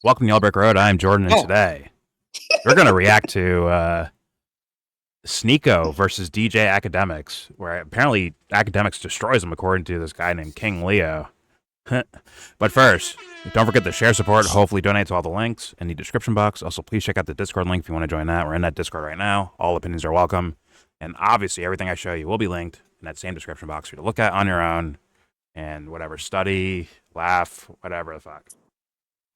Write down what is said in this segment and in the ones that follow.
Welcome to YellBro Road. I'm Jordan, and today we're going to react to Sneako versus DJ Akademics, where apparently Akademics destroys him, according to this guy named King Leo. But first, don't forget to share, support, hopefully donate to all the links in the description box. Also, please check out the Discord link if you want to join that. We're in that Discord right now. All opinions are welcome. And obviously, everything I show you will be linked in that same description box for you to look at on your own and whatever, study, laugh, whatever the fuck.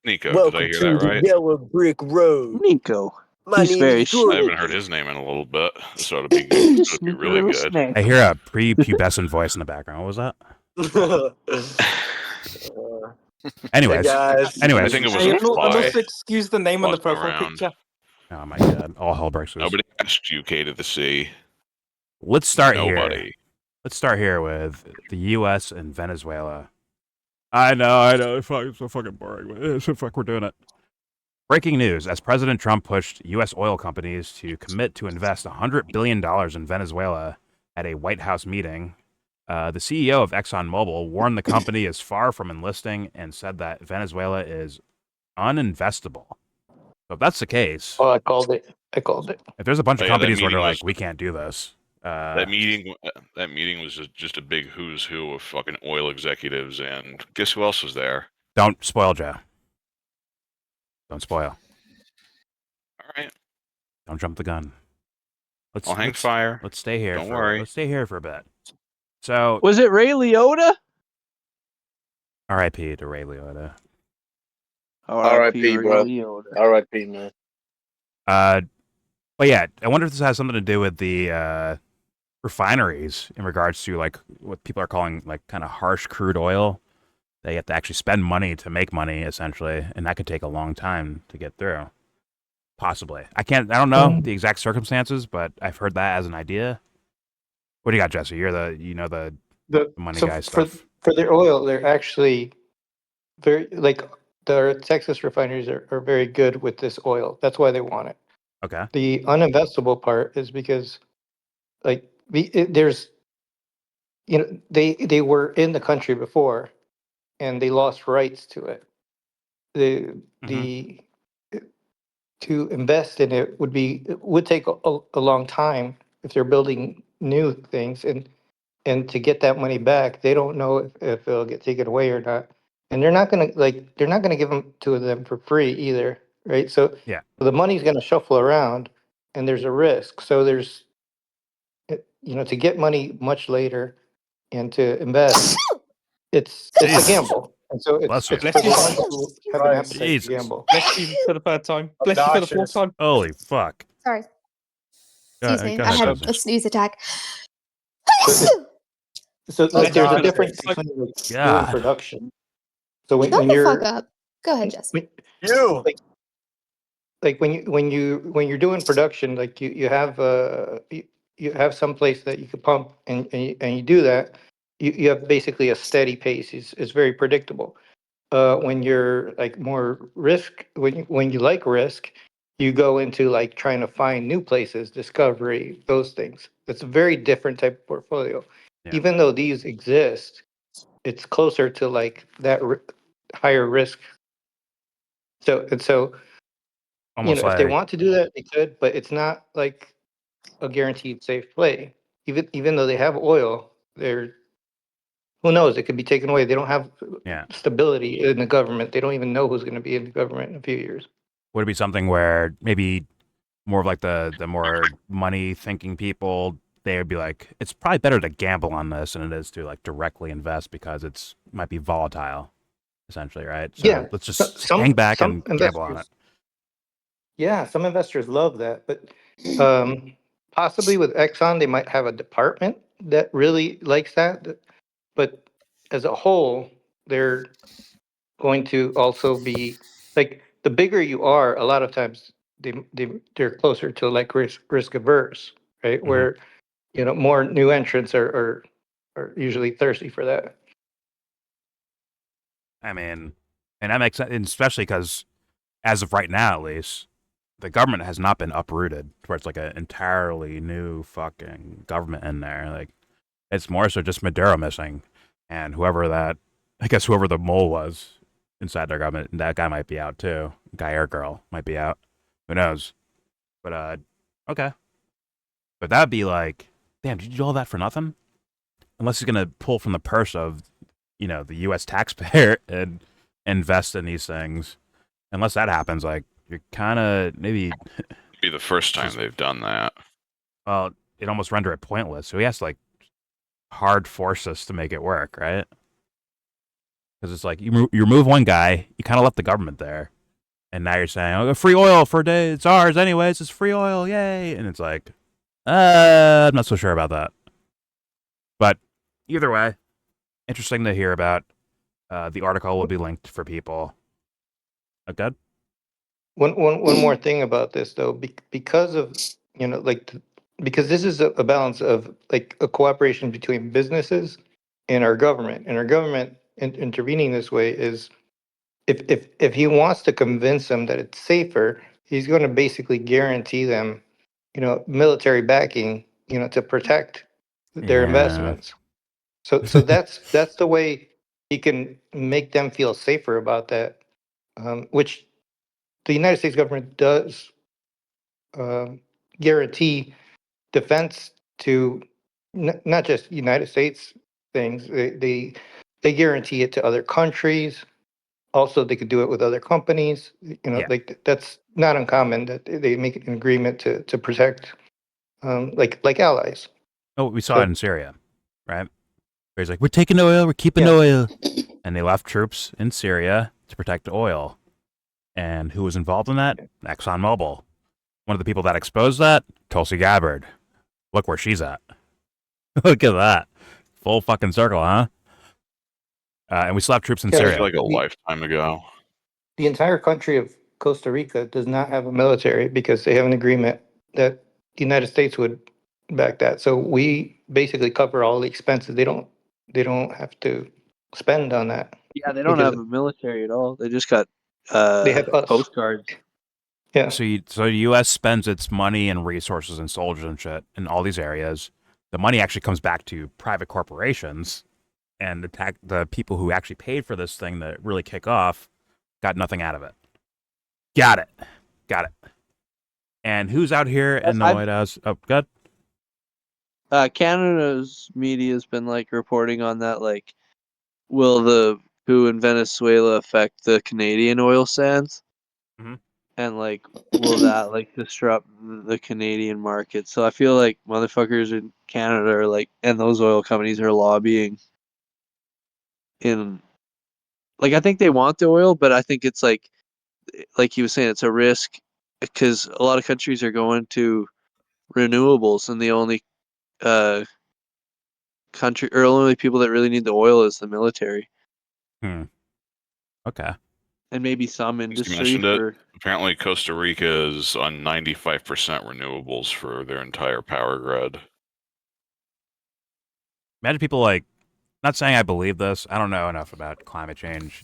Sneako, Welcome did I hear to that the right? Yellow Brick Road. Sneako. My He's name very is Jordan. I haven't heard his name in a little bit, so it'd be, it'd be really good. I hear a pre-pubescent voice in the background. What was that? Anyways, guys. I think it was a I fly. must excuse the name on the Walking profile around. picture. Oh my god, all hell breaks loose. Nobody asked you, K to the C. Let's start here. Nobody. Let's start here with the U.S. and Venezuela. I know. It's so fucking boring. So fuck, we're doing it. Breaking news: as President Trump pushed U.S. oil companies to commit to invest $100 billion in Venezuela at a White House meeting, the CEO of ExxonMobil warned the company is far from enlisting and said that Venezuela is uninvestable. So if that's the case, Oh, I called it. if there's a bunch of Yeah, that companies where they're meeting like, was- we can't do this. That meeting was just a big who's who of fucking oil executives, and guess who else was there? Don't spoil, Joe. Don't spoil. All right, Don't jump the gun. I'll hang fire. Let's stay here. Don't worry. Let's stay here for a bit. So, Was it Ray Liotta? R.I.P. to Ray Liotta. R.I.P., Ray bro. Liotta. R.I.P., man. But yeah, I wonder if this has something to do with the refineries in regards to like what people are calling like kind of harsh crude oil. They have to actually spend money to make money, essentially, and that could take a long time to get through. Possibly, I don't know the exact circumstances, but I've heard that as an idea. What do you got, Jesse? You're the money guy stuff. For their oil, they're actually very the Texas refineries are very good with this oil. That's why they want it. Okay. The uninvestable part is because there's they were in the country before and they lost rights to it. The to invest in it would take a long time if they're building new things, and to get that money back, they don't know if it'll get taken away or not. And they're not gonna give them to them for free either, right? So Yeah. the money's gonna shuffle around, and there's a risk. So there's to get money much later and to invest, it's Jesus. a gamble. And so Bless it's you. for the ones who have an appetite to Jesus. gamble. Bless you for the third time. Bless you for the fourth time. Holy fuck. Sorry. Go Excuse me. go I ahead, had Jesse. a sneeze attack. So Oh, there's a God. difference between doing God. production. So when Shut the you're fuck up. Go ahead, Jesse. when you're doing production, like you have you have some place that you could pump, and you do that, you have basically a steady pace. It's very predictable. When you're like more risk, when you like risk, you go into like trying to find new places, discovery, those things. It's a very different type of portfolio. Yeah. Even though these exist, it's closer to like that higher risk. So Almost if they like want to do that, they could, but it's not like a guaranteed safe play. Even though they have oil, who knows? It could be taken away. They don't have Yeah. stability in the government. They don't even know who's going to be in the government in a few years. would it be something where maybe more of like the more money thinking people, they would be like, it's probably better to gamble on this than it is to like directly invest because it's might be volatile, essentially, right? So Yeah, let's just some- hang back some and gamble on it. investors- Yeah, some investors love that, but possibly with Exxon, they might have a department that really likes that. But as a whole, they're going to also be like, the bigger you are, a lot of times they're closer to like risk averse, right? Mhm. Where more new entrants are usually thirsty for that. I mean, and that makes sense, and especially because as of right now, at least, the government has not been uprooted to where it's like an entirely new fucking government in there. Like, it's more so just Maduro missing, and whoever the mole was inside their government, and that guy might be out too. Guy or girl might be out. Who knows? But okay. But that'd be like, damn, did you do all that for nothing? Unless he's gonna pull from the purse of, the U.S. taxpayer and invest in these things. Unless that happens, like you're kind of maybe. Be the first time they've done that. Well, it almost render it pointless. So he has to like hard force us to make it work, right? Because it's like you remove one guy, you kind of left the government there, and now you're saying, "Oh, free oil for a day. It's ours anyways. It's free oil, yay!" And it's like, I'm not so sure about that. But either way, interesting to hear about. The article will be linked for people. Good. One more thing about this though, because of because this is a balance of like a cooperation between businesses and our government, and our government intervening this way is if he wants to convince them that it's safer, he's going to basically guarantee them, military backing, to protect their Yeah. investments. So that's the way he can make them feel safer about that, which the United States government does guarantee defense to not just United States things. They guarantee it to other countries. Also, they could do it with other companies. Yeah. Like that's not uncommon that they make an agreement to protect, like allies. Oh, we saw So- it in Syria, right? Where he's like, "We're taking oil, we're keeping Yeah. oil," and they left troops in Syria to protect oil. And who was involved in that? ExxonMobil. One of the people that exposed that, Tulsi Gabbard. Look where she's at. Look at that. Full fucking circle, huh? And we still have troops in Yeah, I Syria. feel like a lifetime ago. The entire country of Costa Rica does not have a military because they have an agreement that the United States would back that. So we basically cover all the expenses. They don't have to spend on that. Yeah, they don't Because have a military at all. They just got they have us. postcards. Yeah. So the U.S. spends its money and resources and soldiers and shit in all these areas. The money actually comes back to private corporations, and the people who actually paid for this thing to really kick off got nothing out of it. Got it. And who's out here in the White House? Oh, good. Canada's media has been like reporting on that. Like, will the coup in Venezuela affect the Canadian oil sands? Mhm. And like, will that like disrupt the Canadian market? So I feel like motherfuckers in Canada are like, and those oil companies are lobbying in. Like, I think they want the oil, but I think it's like he was saying, it's a risk because a lot of countries are going to renewables, and the only country or only people that really need the oil is the military Okay. and maybe some You industry mentioned it. for. Apparently, Costa Rica is on 95% renewables for their entire power grid. Imagine people like, not saying I believe this. I don't know enough about climate change.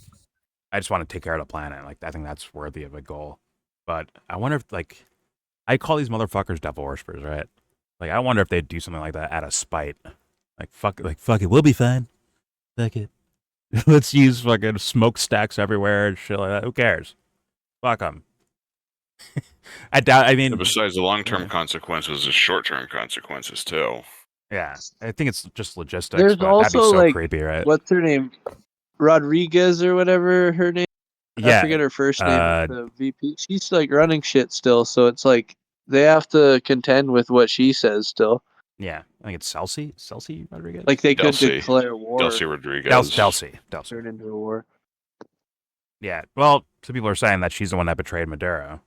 I just want to take care of the planet. Like, I think that's worthy of a goal. But I wonder if, like, I call these motherfuckers devil worshippers, right? Like, I wonder if they'd do something like that out of spite. Like, fuck it, we'll be fine. Fuck it. Let's use fucking smokestacks everywhere and shit like that. Who cares? Fuck them. I doubt, I mean, And besides the long-term yeah. consequences, the short-term consequences too. Yeah, I think it's just logistics. There's but that'd be also so like, creepy, right? what's her name? Rodriguez or whatever her name. Yeah, I forget her first name. The VP. She's like running shit still, so it's like they have to contend with what she says still. yeah. I think it's Celsi Rodriguez. Like they could Delcy. declare war. Delcy Rodriguez. Delcy. Turn into a war. Yeah. Well, some people are saying that she's the one that betrayed Maduro,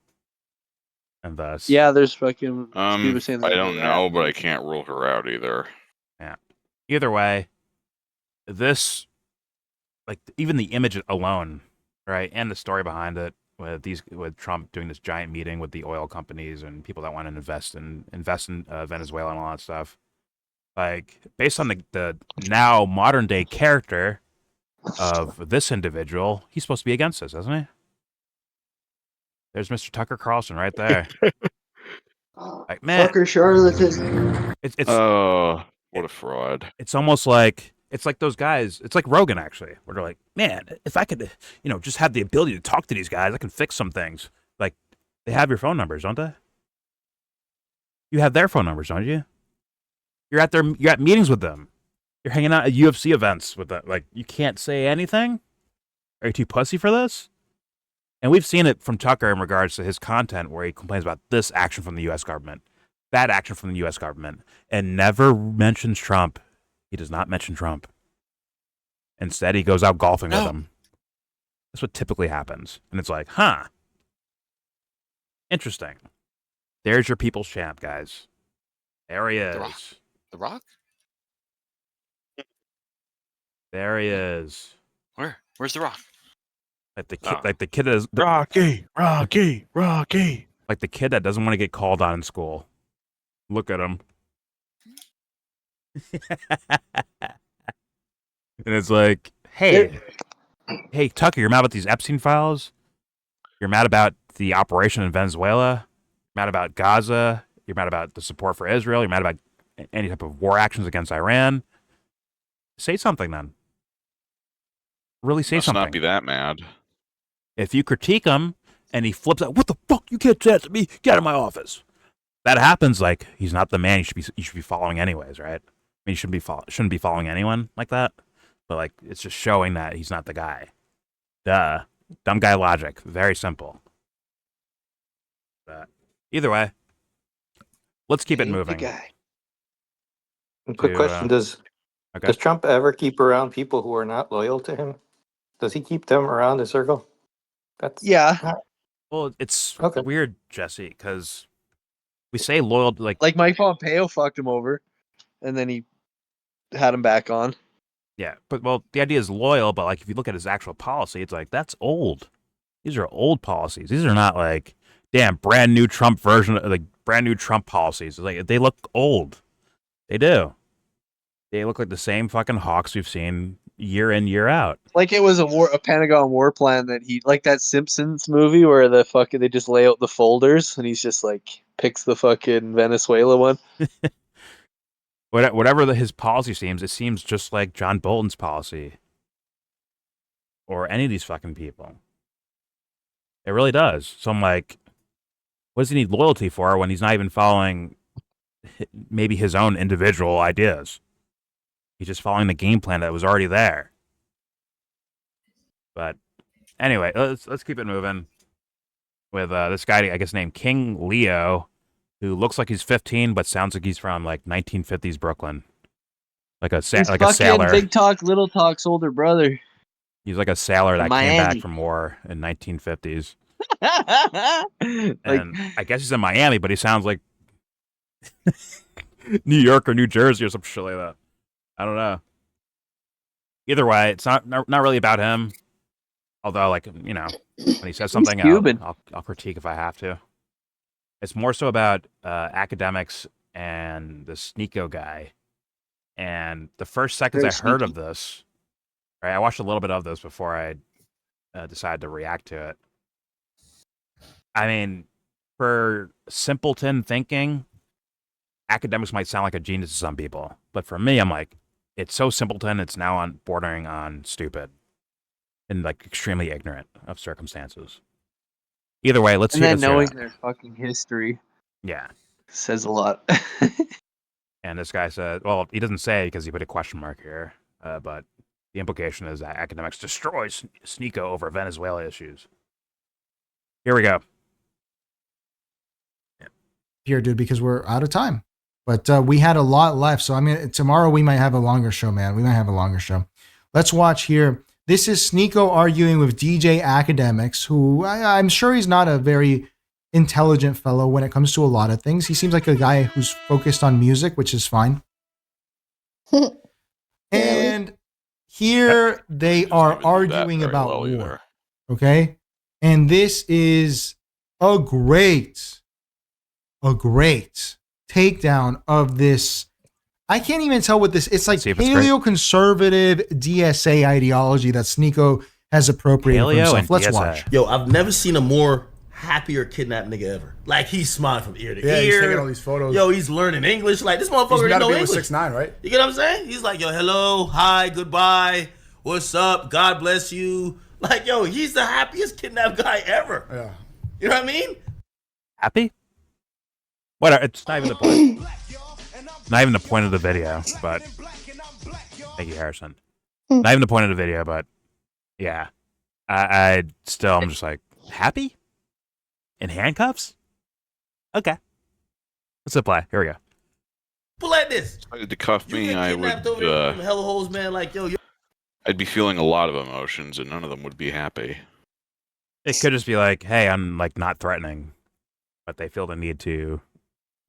and thus. Yeah, there's fucking people saying I that don't know, but I can't rule her out either. Yeah. Either way, this, like, even the image alone, right, and the story behind it, with Trump doing this giant meeting with the oil companies and people that want to invest in Venezuela and all that stuff. Like, based on the now modern day character of this individual, he's supposed to be against this, isn't he? There's Mr. Tucker Carlson right there. Like, man, Fucker charlatan. it's Oh, what a fraud! it's almost like It's like those guys. It's like Rogan, actually, where they're like, man, if I could, just have the ability to talk to these guys, I can fix some things. Like, they have your phone numbers, don't they? You have their phone numbers, don't you? You're at meetings with them. You're hanging out at UFC events with them. Like, you can't say anything? Are you too pussy for this? And we've seen it from Tucker in regards to his content where he complains about this action from the U.S. government, that action from the U.S. government, and never mentions Trump. He does not mention Trump. Instead, he goes out golfing with him. That's what typically happens. And it's like, huh. Interesting. There's your people's champ, guys. There he is. The Rock? There he is. Where? Where's The Rock? Like the kid, like the kid that is Rocky. like the kid that doesn't want to get called on in school. Look at him. And it's like, hey, Tucker, you're mad about these Epstein files? You're mad about the operation in Venezuela? You're mad about Gaza? You're mad about the support for Israel? You're mad about any type of war actions against Iran? Say something then. Really say something. Let's not be that mad. If you critique him and he flips out, what the fuck? You can't say that to me. Get out of my office. That happens. Like, he's not the man you should be following anyways, right? I mean, you shouldn't be following anyone like that. But like, it's just showing that he's not the guy. Duh. Dumb guy logic. Very simple. But either way, let's keep it moving. Quick question: Does Trump ever keep around people who are not loyal to him? Does he keep them around the circle? Well, it's weird, Jesse, because we say loyal, like Mike Pompeo fucked him over, and then he had him back on. Yeah, but the idea is loyal, but like if you look at his actual policy, it's like that's old. These are old policies. These are not like brand new Trump version, like brand new Trump policies. Like they look old. They do. They look like the same fucking hawks we've seen year in, year out. Like it was a Pentagon war plan that like that Simpsons movie where they just lay out the folders and he's just like picks the fucking Venezuela one. Whatever his policy seems, it seems just like John Bolton's policy. Or any of these fucking people. It really does. So I'm like, what does he need loyalty for when he's not even following maybe his own individual ideas? He's just following the game plan that was already there. But anyway, let's keep it moving with this guy, I guess, named King Leo, who looks like he's 15 but sounds like he's from like 1950s Brooklyn, like a sailor. Big talk, little talk's older brother. He's like a sailor that Miami. came back from war in 1950s. And I guess he's in Miami, but he sounds like New York or New Jersey or some shit like that. I don't know. Either way, it's not really about him. Although, like, when he says something, I'll critique if I have to. It's more so about Akademics and the Sneako guy. And the first seconds I heard of this, right, I watched a little bit of this before I decided to react to it. I mean, for simpleton thinking, Akademics might sound like a genius to some people. But for me, I'm like, it's so simpleton, it's now bordering on stupid. And like extremely ignorant of circumstances. Either way, let's hear this. And then knowing their fucking history, says a lot. And this guy said, well, he doesn't say because he put a question mark here, but the implication is that Akademics destroys Sneako over Venezuela issues. Here we go. Here, dude, because we're out of time. But we had a lot left, so I mean, tomorrow we might have a longer show, man. We might have a longer show. Let's watch here. This is Sneako arguing with DJ Akademics, who I'm sure he's not a very intelligent fellow when it comes to a lot of things. He seems like a guy who's focused on music, which is fine. And here they are arguing about war. Okay? And this is a great takedown of this. I can't even tell what this. It's like paleo-conservative DSA ideology that Sneako has appropriated for himself. Let's watch. Yo, I've never seen a more happier kidnapped nigga ever. Like he's smiling from ear to Yeah, ear. he's taking all these photos. Yo, he's learning English. Like this motherfucker He's got to know be with English. 6ix9ine, right? You get what I'm saying? He's like, yo, hello, hi, goodbye, what's up, God bless you. Like, yo, he's the happiest kidnapped guy ever. Yeah. You know what I mean? Happy? Whatever. It's not even the point. Not even the point of the video, but thank you, Harrison. Not even the point of the video, but yeah, I'm just like, happy in handcuffs. Okay, let's hit play. Here we go. But like this, To cuff you me, get I kidnapped would. over there from hella holes, man. Like, yo, I'd be feeling a lot of emotions, and none of them would be happy. It could just be like, hey, I'm like not threatening, but they feel the need to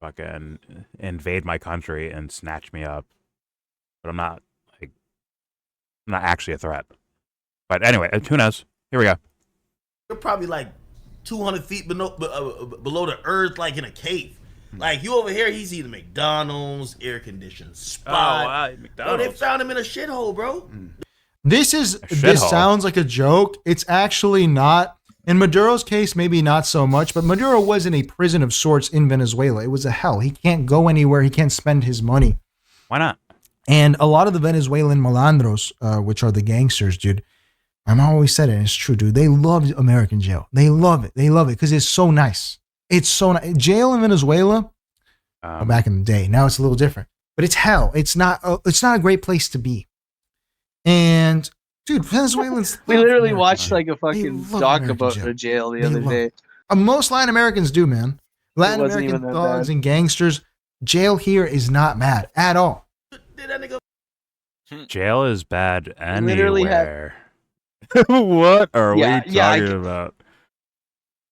fucking invade my country and snatch me up. But I'm not actually a threat. But anyway, who knows? Here we go. you're probably like 200 feet below the earth, like in a cave. Like you over here, he's eating McDonald's, air conditioned spot. Yo, they found him in a shithole, bro. This shithole. sounds like a joke. It's actually not. In Maduro's case, maybe not so much, but Maduro was in a prison of sorts in Venezuela. It was a hell. He can't go anywhere. He can't spend his money. Why not? And a lot of the Venezuelan malandros, which are the gangsters, dude, I'm always said it, and it's true, dude. They love American jail. They love it. They love it because it's so nice. It's so nice. Jail in Venezuela, back in the day. Now it's a little different, but it's hell. It's not a great place to be. And dude, Venezuelans. We literally American, watched man. like a fucking love doc American about jail. the jail the They other love day. it. Most Latin Americans do, man. Latin wasn't American even that thugs bad. and gangsters. Jail here is not bad at all. Did that nigga? Jail is bad Literally had- anywhere. What are Yeah, we yeah, talking about?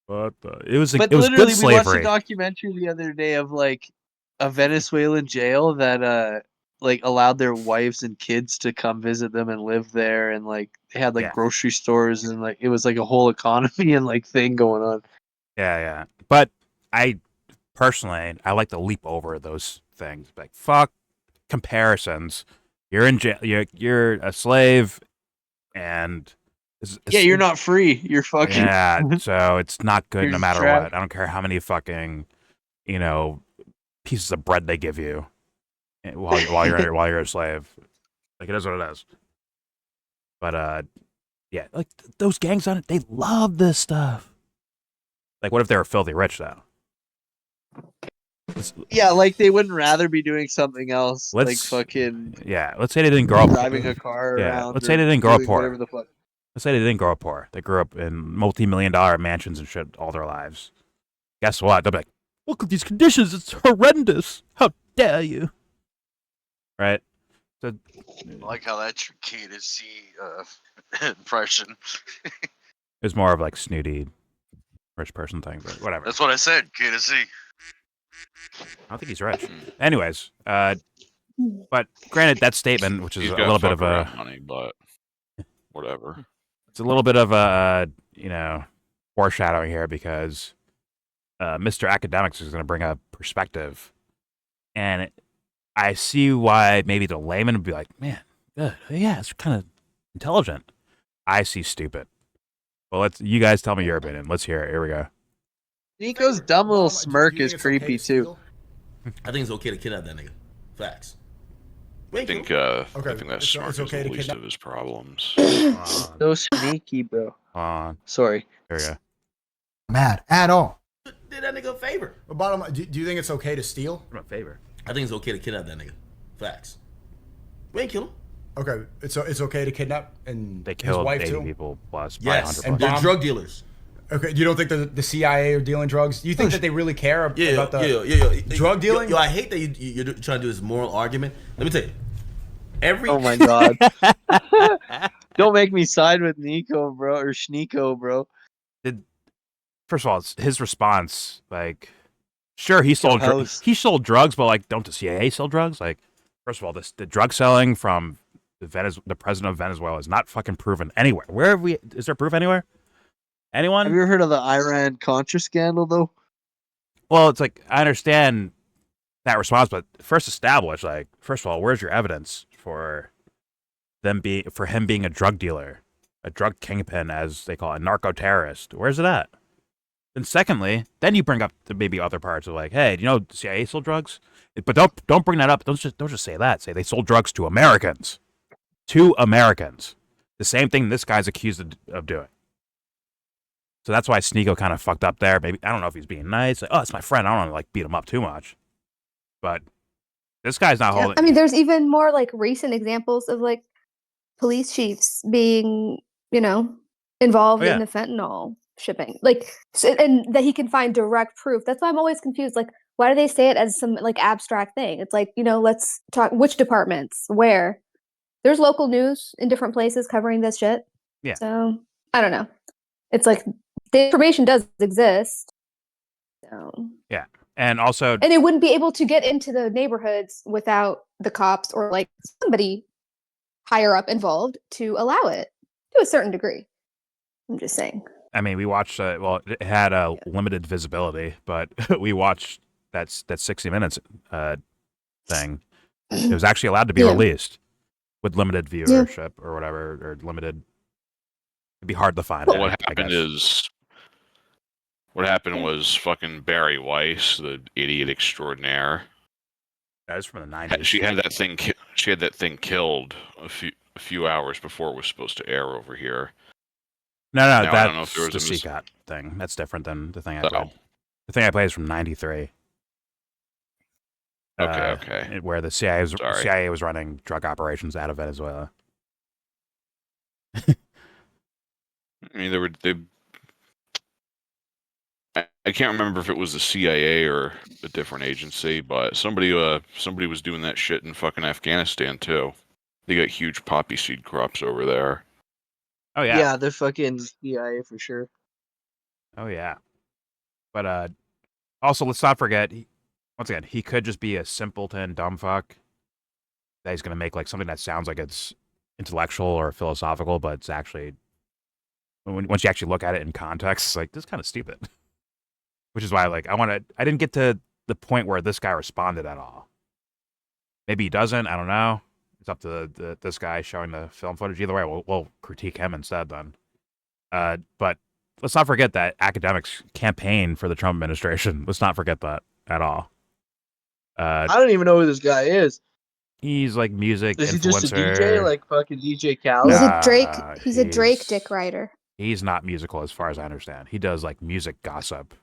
What the? It was But it was literally, good we watched a slavery. documentary the other day of like a Venezuelan jail that like allowed their wives and kids to come visit them and live there, and like they had like Yeah. grocery stores and like it was like a whole economy and like thing going on. Yeah. But I personally, I like to leap over those things. Like fuck comparisons. You're in jail. You're a slave, and Yeah, you're not free. You're fucking. Yeah, so it's not good You're no matter trapped. what. I don't care how many fucking, pieces of bread they give you while you're a slave. Like it is what it is. But yeah, like those gangs on it, they love this stuff. Like, what if they were filthy rich though? Yeah, like they wouldn't rather be doing something else, like Let's- fucking Yeah, let's say they didn't grow up. driving a car Yeah, around. let's or say they didn't grow up doing poor. Whatever the fuck. Let's say they didn't grow up poor. They grew up in multi-million-dollar mansions and shit all their lives. Guess what? They'll be like, look at these conditions. It's horrendous. How dare you? Right? So, I like how that's your K to C impression. it's more of like snooty rich person thing, but whatever. That's what I said, K to C. I don't think he's rich. Anyways, but granted, that statement, which is He's a got little bit of fuck a, around money, but whatever. it's a little bit of a, foreshadowing here because Mr. Academics is going to bring a perspective, and I see why maybe the layman would be like, man, yeah, it's kind of intelligent. I see stupid. Well, you guys tell me your opinion. Let's hear it. Here we go. Nico's dumb little smirk Do you is think it's okay creepy to too. steal? I think it's okay to kidnap that nigga. Facts. I think Okay, I think that it's smirk okay is to the least kidnap- of his problems. So sneaky, bro. On. Sorry. Here we go. Mad at all. Did that nigga a favor. But bottom line, do you think it's okay to steal? My favor. I think it's okay to kidnap that nigga. Facts. We ain't kill him. Okay, it's okay to kidnap and They his killed wife 80 too. people plus, Yes, 500 and plus. they're drug dealers. Okay, you don't think the CIA are dealing drugs? Do you think that they really care about the Yeah. drug dealing? Yo, I hate that you're trying to do this moral argument. Let me tell you. Oh my god. Don't make me side with Nico, bro, or Sneako, bro. First of all, it's his response, like, sure, he sold host. he sold drugs, but like, don't the CIA sell drugs? Like, first of all, the drug selling from the president of Venezuela is not fucking proven anywhere. Where have we? Is there proof anywhere? Anyone? Have you ever heard of the Iran Contra scandal though? Well, it's like I understand that response, but first establish, like, first of all, where's your evidence for him being a drug dealer, a drug kingpin, as they call it, a narco terrorist? Where's it at? Then secondly, then you bring up the maybe other parts of like, hey, do you know the CIA sold drugs? But don't bring that up. Don't just say that. Say they sold drugs to Americans. To Americans. The same thing this guy's accused of doing. So that's why Sneako kind of fucked up there. Maybe I don't know if he's being nice. Like, oh, it's my friend. I don't want to like beat him up too much. But this guy's not holding. I mean, there's even more like recent examples of like police chiefs being, involved in the fentanyl shipping, and that he can find direct proof. That's why I'm always confused. Like, why do they say it as some like abstract thing? It's like, let's talk which departments, where. There's local news in different places covering this shit. Yeah. So I don't know. It's like the information does exist. So yeah, and also, and it wouldn't be able to get into the neighborhoods without the cops or like somebody higher up involved to allow it to a certain degree. I'm just saying. I mean, we watched. Well, it had a limited visibility, but we watched that 60 Minutes thing. It was actually allowed to be released with limited viewership or whatever, or limited. It'd be hard to find. Well, what happened was fucking Barry Weiss, the idiot extraordinaire. That was from the 90s. She had that thing. She had that thing killed a few hours before it was supposed to air over here. No, now, that's I don't know if there was the CCOT thing. That's different than the thing I played. The thing I played is from 93. Okay. Where the CIA was running drug operations out of Venezuela. I mean, I can't remember if it was the CIA or a different agency, but somebody was doing that shit in fucking Afghanistan too. They got huge poppy seed crops over there. Oh yeah. Yeah, they're fucking CIA for sure. Oh yeah. But also let's not forget, once again, he could just be a simpleton dumb fuck that he's gonna make like something that sounds like it's intellectual or philosophical, but it's actually once you actually look at it in context, it's like this is kind of stupid. Which is why I didn't get to the point where this guy responded at all. Maybe he doesn't, I don't know. It's up to this guy showing the film footage. Either way, we'll critique him instead then. But let's not forget that Akademics campaigned for the Trump administration. Let's not forget that at all. I don't even know who this guy is. He's like music Is he influencer. just a DJ, like fucking DJ Khaled? He's a Drake dick rider. He's not musical as far as I understand. He does like music gossip.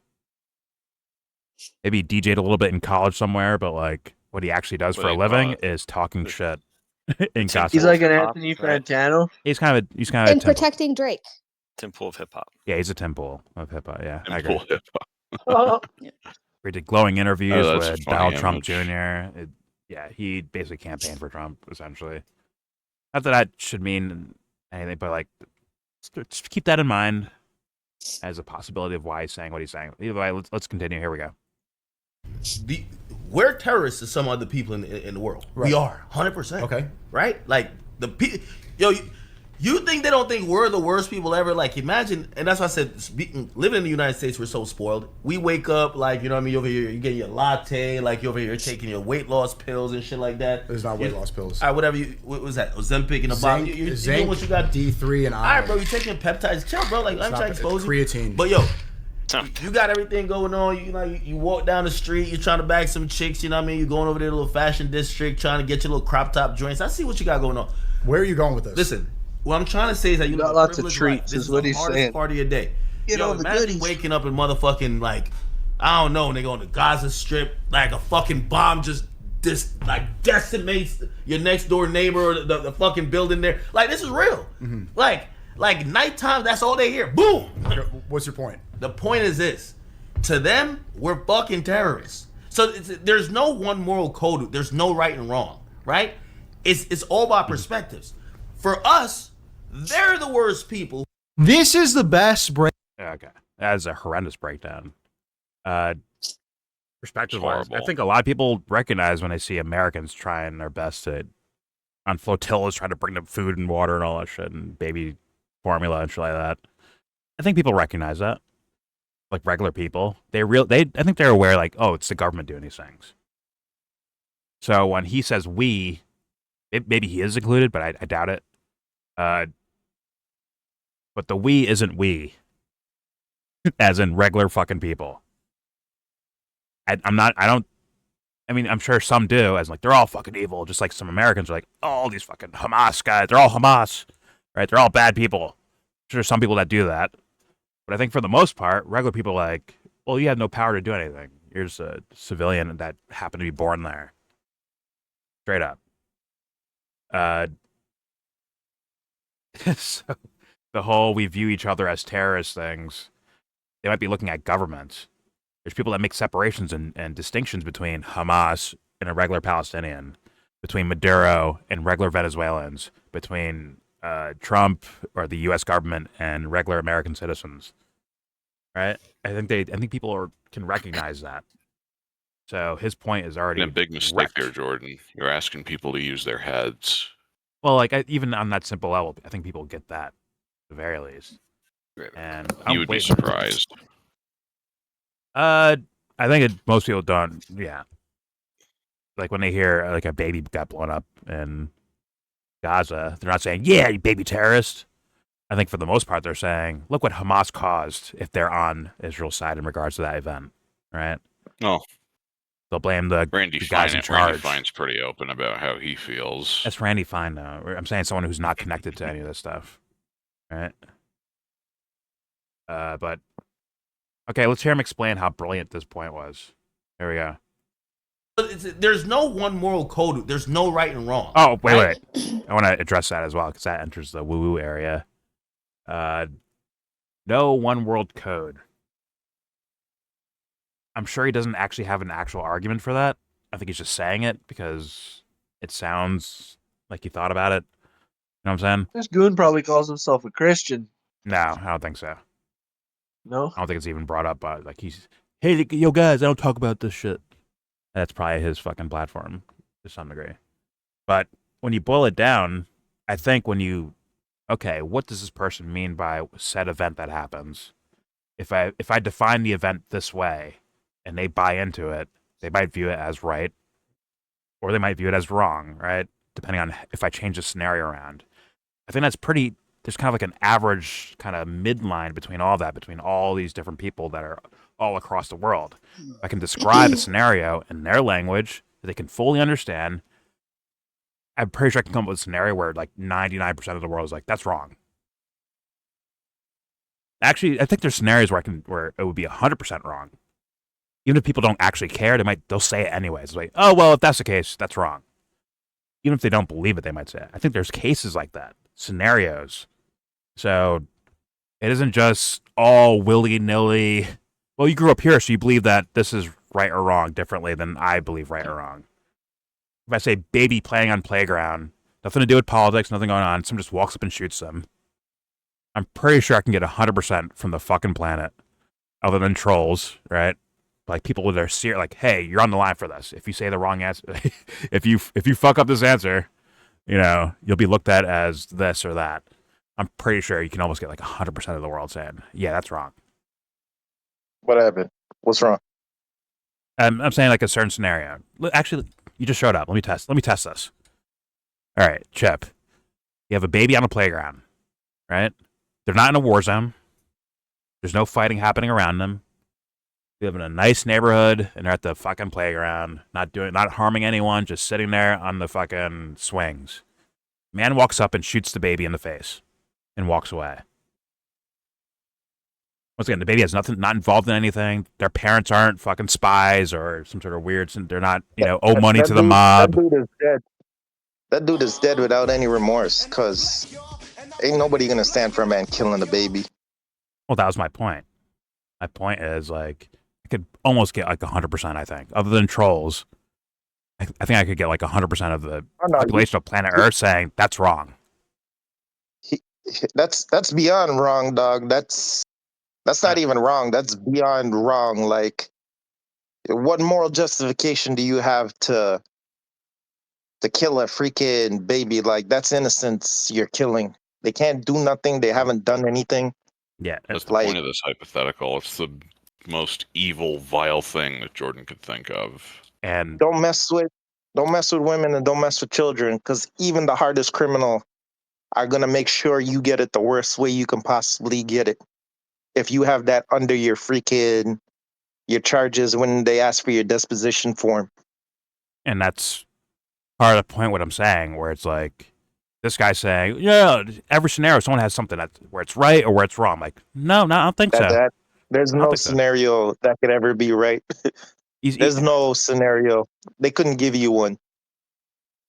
Maybe he DJ'd a little bit in college somewhere, but like what he actually does for a living is talking shit in gossip. He's like an Anthony Fantano. He's kind of and protecting Drake. Tim Pool of hip hop. Yeah, he's a Tim Pool of hip hop. Yeah, Tim Pool hip hop. We did glowing interviews with Donald Trump image. Jr. He basically campaigned for Trump essentially. Not that should mean anything, but like just keep that in mind as a possibility of why he's saying what he's saying. Either way, let's continue. Here we go. We're terrorists to some other people in the world. Right. We are 100%. Okay. Right? Like you think they don't think we're the worst people ever? Like imagine, and that's why I said living in the United States, we're so spoiled. We wake up like, you know what I mean, over here, you get your latte, like you're over here taking your weight loss pills and shit like that. There's not weight loss pills. All right, whatever what was that? Ozempic in a bottle. You're doing what you got. D3 and iron. All right, bro, you're taking peptides. Chill, bro. Like I'm trying to expose you. Creatine. But yo, you got everything going on. You walk down the street, you're trying to bag some chicks, you know what I mean? You're going over there to a little fashion district, trying to get your little crop top joints. I see what you got going on. Where are you going with this? Listen, what I'm trying to say is that you got lots of treats, This is what the he's hardest saying. part of your day. Get all the imagine goodies. waking up in motherfucking like, I don't know, nigga, on the Gaza Strip, like a fucking bomb just decimates your next door neighbor or the fucking building there. Like this is real. Mm-hmm. Like nighttime, that's all they hear. Boom. What's your point? The point is this: to them, we're fucking terrorists. So there's no one moral code. There's no right and wrong, right? It's all about perspectives. For us, they're the worst people. This is the best break. Okay, that is a horrendous breakdown. Perspective-wise, I horrible. think a lot of people recognize when they see Americans trying their best on flotillas, trying to bring them food and water and all that shit, and baby formula and shit like that. I think people recognize that, like regular people. I think they're aware, like, oh, it's the government doing these things. So when he says we, maybe he is included, but I doubt it. But the we isn't we. as in regular fucking people. I mean, I'm sure some do, as like they're all fucking evil, just like some Americans are like, oh, all these fucking Hamas guys, they're all Hamas, right? They're all bad people. I'm sure some people that do that, but I think for the most part, regular people are like, well, you have no power to do anything. You're just a civilian that happened to be born there. Straight up. So the whole we view each other as terrorist things, they might be looking at governments. There's people that make separations and distinctions between Hamas and a regular Palestinian, between Maduro and regular Venezuelans, between Trump or the U.S. government and regular American citizens. Right? I think people can recognize that. So his point is already a big mistake wrecked. there, Jordan. You're asking people to use their heads. Well, like even on that simple level, I think people get that at the very least. And You would be surprised. I think most people don't. Yeah, like when they hear like a baby got blown up in Gaza, they're not saying, "Yeah, you baby terrorist." I think for the most part, they're saying, "Look what Hamas caused." If they're on Israel's side in regards to that event, right? No, they'll blame the guys in charge. Randy Fine's pretty open about how he feels. That's Randy Fine, though. I'm saying someone who's not connected to any of this stuff, right? But okay, let's hear him explain how brilliant this point was. There we go. There's no one moral code. There's no right and wrong. Oh, wait. right? I want to address that as well because that enters the woo-woo area. No one world code. I'm sure he doesn't actually have an actual argument for that. I think he's just saying it because it sounds like he thought about it. You know what I'm saying? This goon probably calls himself a Christian. No, I don't think so. No? I don't think it's even brought up. Like he's, hey, yo guys, I don't talk about this shit. That's probably his fucking platform to some degree. But when you boil it down, I think okay, what does this person mean by said event that happens? If I define the event this way and they buy into it, they might view it as right or they might view it as wrong, right? Depending on if I change the scenario around. I think that's there's kind of like an average kind of midline between all that, between all these different people that are all across the world. I can describe a scenario in their language that they can fully understand. I'm pretty sure I can come up with a scenario where like 99% of the world is like, that's wrong. Actually, I think there's scenarios where it would be 100% wrong. Even if people don't actually care, they'll say it anyways. It's like, oh, well, if that's the case, that's wrong. Even if they don't believe it, they might say it. I think there's cases like that, scenarios. So it isn't just all willy-nilly. Well, you grew up here, so you believe that this is right or wrong differently than I believe right or wrong. If I say baby playing on playground, nothing to do with politics, nothing going on, someone just walks up and shoots them, I'm pretty sure I can get 100% from the fucking planet, other than trolls, right? Like people with their like, hey, you're on the line for this. If you say the wrong answer, if you fuck up this answer, you'll be looked at as this or that. I'm pretty sure you can almost get like 100% of the world saying, yeah, that's wrong. What happened? What's wrong? I'm saying like a certain scenario. Actually, you just showed up. Let me test this. All right, Chip. You have a baby on a playground, right? They're not in a war zone. There's no fighting happening around them. They live in a nice neighborhood, and they're at the fucking playground, not harming anyone, just sitting there on the fucking swings. Man walks up and shoots the baby in the face and walks away. Once again, the baby has not involved in anything. Their parents aren't fucking spies or some sort of weird. They're not, owe money to the mob. That dude is dead. That dude is dead without any remorse, because ain't nobody gonna stand for a man killing a baby. Well, that was my point. My point is, like, I could almost get like 100%, I think. Other than trolls, I think I could get like 100% of the population of planet Earth saying that's wrong. That's beyond wrong, dog. That's not even wrong. That's beyond wrong. Like, what moral justification do you have to kill a freaking baby? Like, that's innocence you're killing. They can't do nothing. They haven't done anything. Yeah, that's the point of this hypothetical. It's the most evil, vile thing that Jordan could think of. And don't mess with women and don't mess with children, because even the hardest criminal are gonna make sure you get it the worst way you can possibly get it. if you have that under your charges when they ask for your disposition form. And that's part of the point. What I'm saying, where it's like this guy saying, yeah, every scenario someone has something where it's right or where it's wrong. Like, no, I don't think so. There's no scenario that could ever be right. There's no scenario. They couldn't give you one.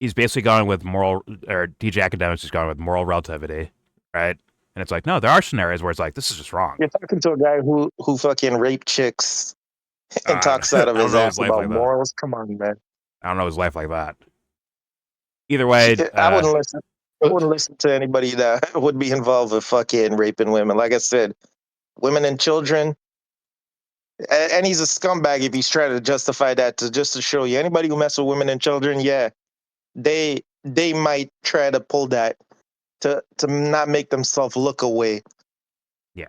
He's basically going with DJ Akademics is going with moral relativity, right? And it's like, no, there are scenarios where it's like, this is just wrong. You're talking to a guy who fucking raped chicks and talks out of his ass about morals. Come on, man. I don't know his life like that. Either way, I wouldn't listen. I wouldn't listen to anybody that would be involved with fucking raping women. Like I said, women and children. And he's a scumbag if he's trying to justify that just to show you. Anybody who mess with women and children, yeah, they might try to pull that to not make themselves look away. Yeah.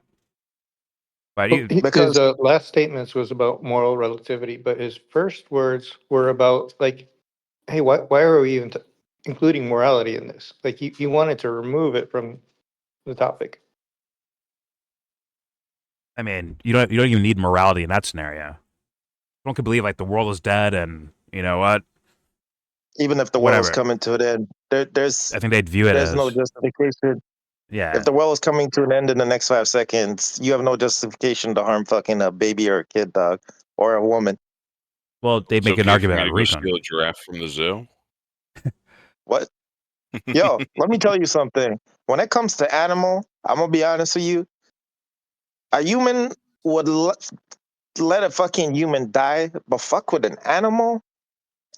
But because his last statements was about moral relativity, but his first words were about like, hey, why are we even including morality in this? Like he wanted to remove it from the topic. I mean, you don't even need morality in that scenario. Someone could believe like the world is dead, and you know what? Even if the world is coming to an end, there's I think they'd view it as no justification. Yeah. If the world is coming to an end in the next 5 seconds, you have no justification to harm fucking a baby or a kid, dog, or a woman. Well, they make an argument for on me to go recon. steal a giraffe from the zoo. What? Yo, let me tell you something. When it comes to animal, I'm gonna be honest with you. A human would let a fucking human die, but fuck with an animal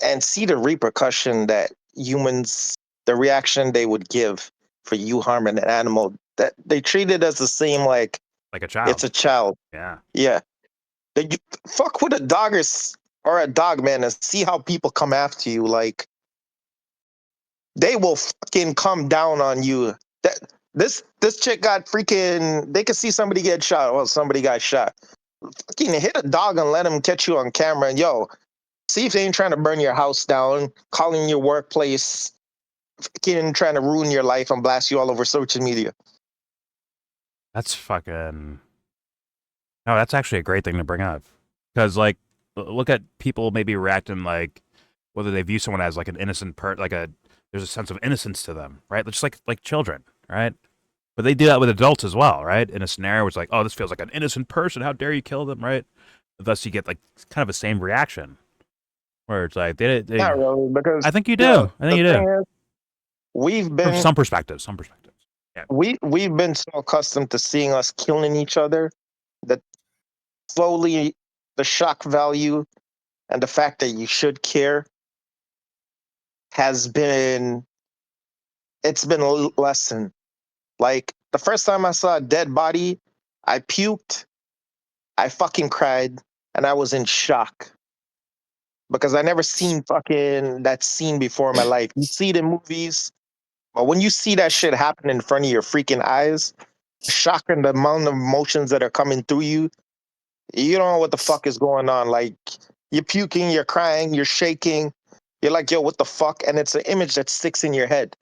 and see the repercussion that humans, the reaction they would give for you harming an animal. That they treat it as the same like a child. It's a child. Yeah. Yeah. Fuck with a dog or a dog, man, and see how people come after you. Like, they will fucking come down on you. This chick got freaking. They could see somebody get shot. Well, somebody got shot. Fucking hit a dog and let him catch you on camera. And yo, see if they ain't trying to burn your house down, calling your workplace, fucking trying to ruin your life and blast you all over social media. That's fucking. No, that's actually a great thing to bring up, because like, look at people maybe reacting like whether they view someone as like an innocent there's a sense of innocence to them, right? Just like children, right? But they do that with adults as well, right? In a scenario where it's like, oh, this feels like an innocent person. How dare you kill them, right? Thus, you get like kind of the same reaction, where it's like they Not really, because I think you do. I think you do. We've been from some perspectives. Yeah. We've been so accustomed to seeing us killing each other that slowly the shock value and the fact that you should care has been lessened. Like the first time I saw a dead body, I puked, I fucking cried, and I was in shock. Because I never seen fucking that scene before in my life. You see it in movies, but when you see that shit happen in front of your freaking eyes, shock and the amount of emotions that are coming through you, you don't know what the fuck is going on. Like, you're puking, you're crying, you're shaking. You're like, yo, what the fuck? And it's an image that sticks in your head.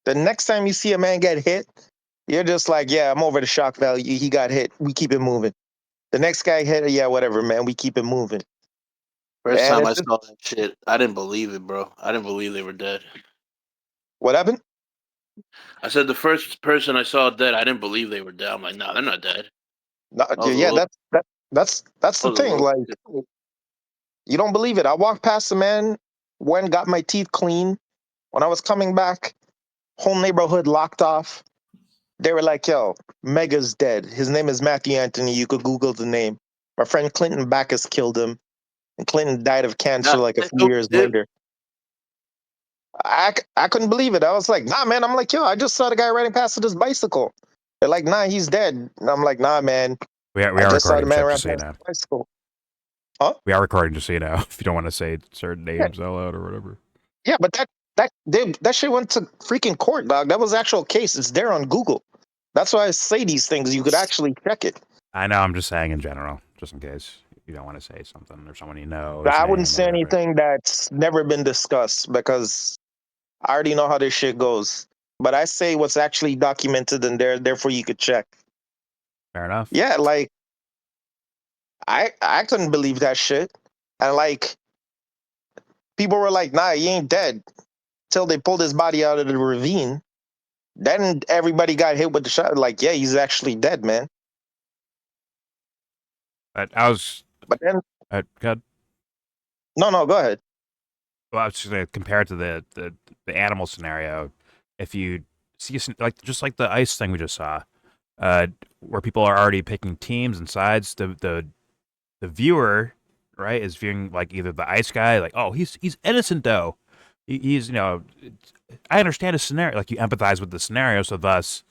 The next time you see a man get hit, you're just like, yeah, I'm over the shock value. He got hit. We keep it moving. The next guy hit, yeah, whatever, man. We keep it moving. First time I saw that shit, I didn't believe it, bro. I didn't believe they were dead. What happened? I said the first person I saw dead, I didn't believe they were dead. I'm like, nah, they're not dead. No, yeah, that's the thing. Like, you don't believe it. I walked past the man, went and got my teeth clean. When I was coming back, whole neighborhood locked off. They were like, yo, Mega's dead. His name is Matthew Anthony. You could Google the name. My friend Clinton Backus killed him. And Clinton died of cancer like a few years later. I couldn't believe it. I was like, nah, man. I'm like, yo, I just saw the guy riding past with his bicycle. They're like, nah, he's dead. And I'm like, nah, man. We are recording, just so you know. Bicycle. Huh? We are recording, just so you know. If you don't want to say certain names out loud or whatever. Yeah, but that shit went to freaking court, dog. That was actual case. It's there on Google. That's why I say these things. You could actually check it. I know. I'm just saying in general, just in case you don't want to say something or someone you know. I wouldn't say anything that's never been discussed because I already know how this shit goes. But I say what's actually documented in there, therefore you could check. Fair enough. Yeah, like I couldn't believe that shit. And like people were like, nah, he ain't dead. Till they pulled his body out of the ravine. Then everybody got hit with the shot. Like, yeah, he's actually dead, man. But I was. But then, good. No, go ahead. Well, I was just gonna compare it to the animal scenario. If you see just like the ice thing we just saw, where people are already picking teams and sides, the viewer, right, is viewing like either the ice guy, like, oh, he's innocent though. He's I understand his scenario, like you empathize with the scenario, so thus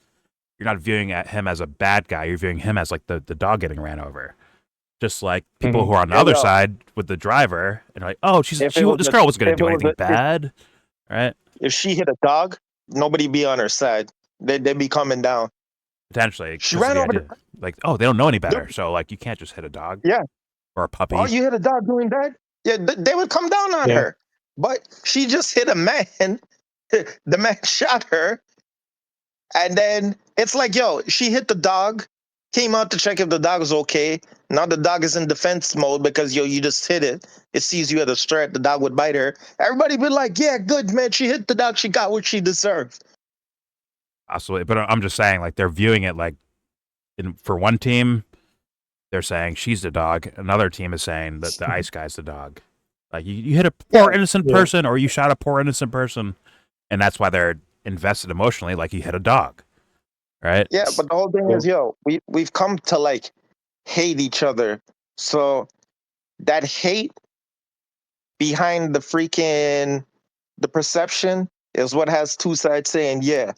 you're not viewing at him as a bad guy. You're viewing him as like the dog getting ran over. Just like people who are on the other side with the driver and like, oh, this girl wasn't going to do anything bad, right? If she hit a dog, nobody be on her side. They'd be coming down. Potentially. She ran over like, oh, they don't know any better. So like, you can't just hit a dog. Yeah. Or a puppy. Oh, you hit a dog doing that? Yeah, they would come down on her. But she just hit a man. The man shot her. And then it's like, yo, she hit the dog, came out to check if the dog was okay. Now the dog is in defense mode because, yo, you just hit it. It sees you at a threat. The dog would bite her. Everybody be like, yeah, good, man. She hit the dog. She got what she deserved. Absolutely. But I'm just saying, like, they're viewing it like, for one team, they're saying she's the dog. Another team is saying that the ice guy's the dog. Like, you hit a poor innocent person or you shot a poor innocent person. And that's why they're invested emotionally, like you hit a dog, right? Yeah, but the whole thing is, yo, we've come to like hate each other. So that hate behind the perception is what has two sides saying, yeah,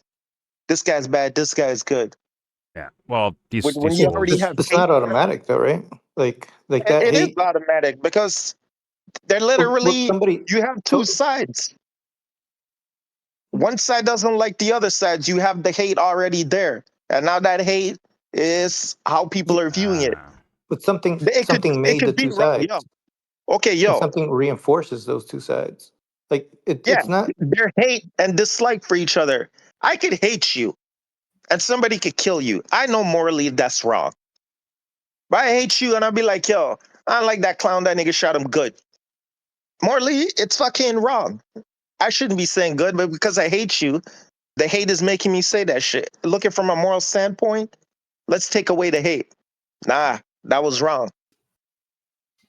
this guy's bad, this guy's good. Yeah. Well, when you already have it's not automatic though, right? Like that it hate is automatic because they're literally you have two sides. One side doesn't like the other side. You have the hate already there. And now that hate is how people are viewing it. But something made the two sides. Yo. Okay, yo. And something reinforces those two sides. Like it's not their hate and dislike for each other. I could hate you and somebody could kill you. I know morally that's wrong. But I hate you and I'll be like, yo, I don't like that clown, that nigga shot him good. Morally, it's fucking wrong. I shouldn't be saying good, but because I hate you, the hate is making me say that shit. Looking from a moral standpoint, let's take away the hate. Nah, that was wrong.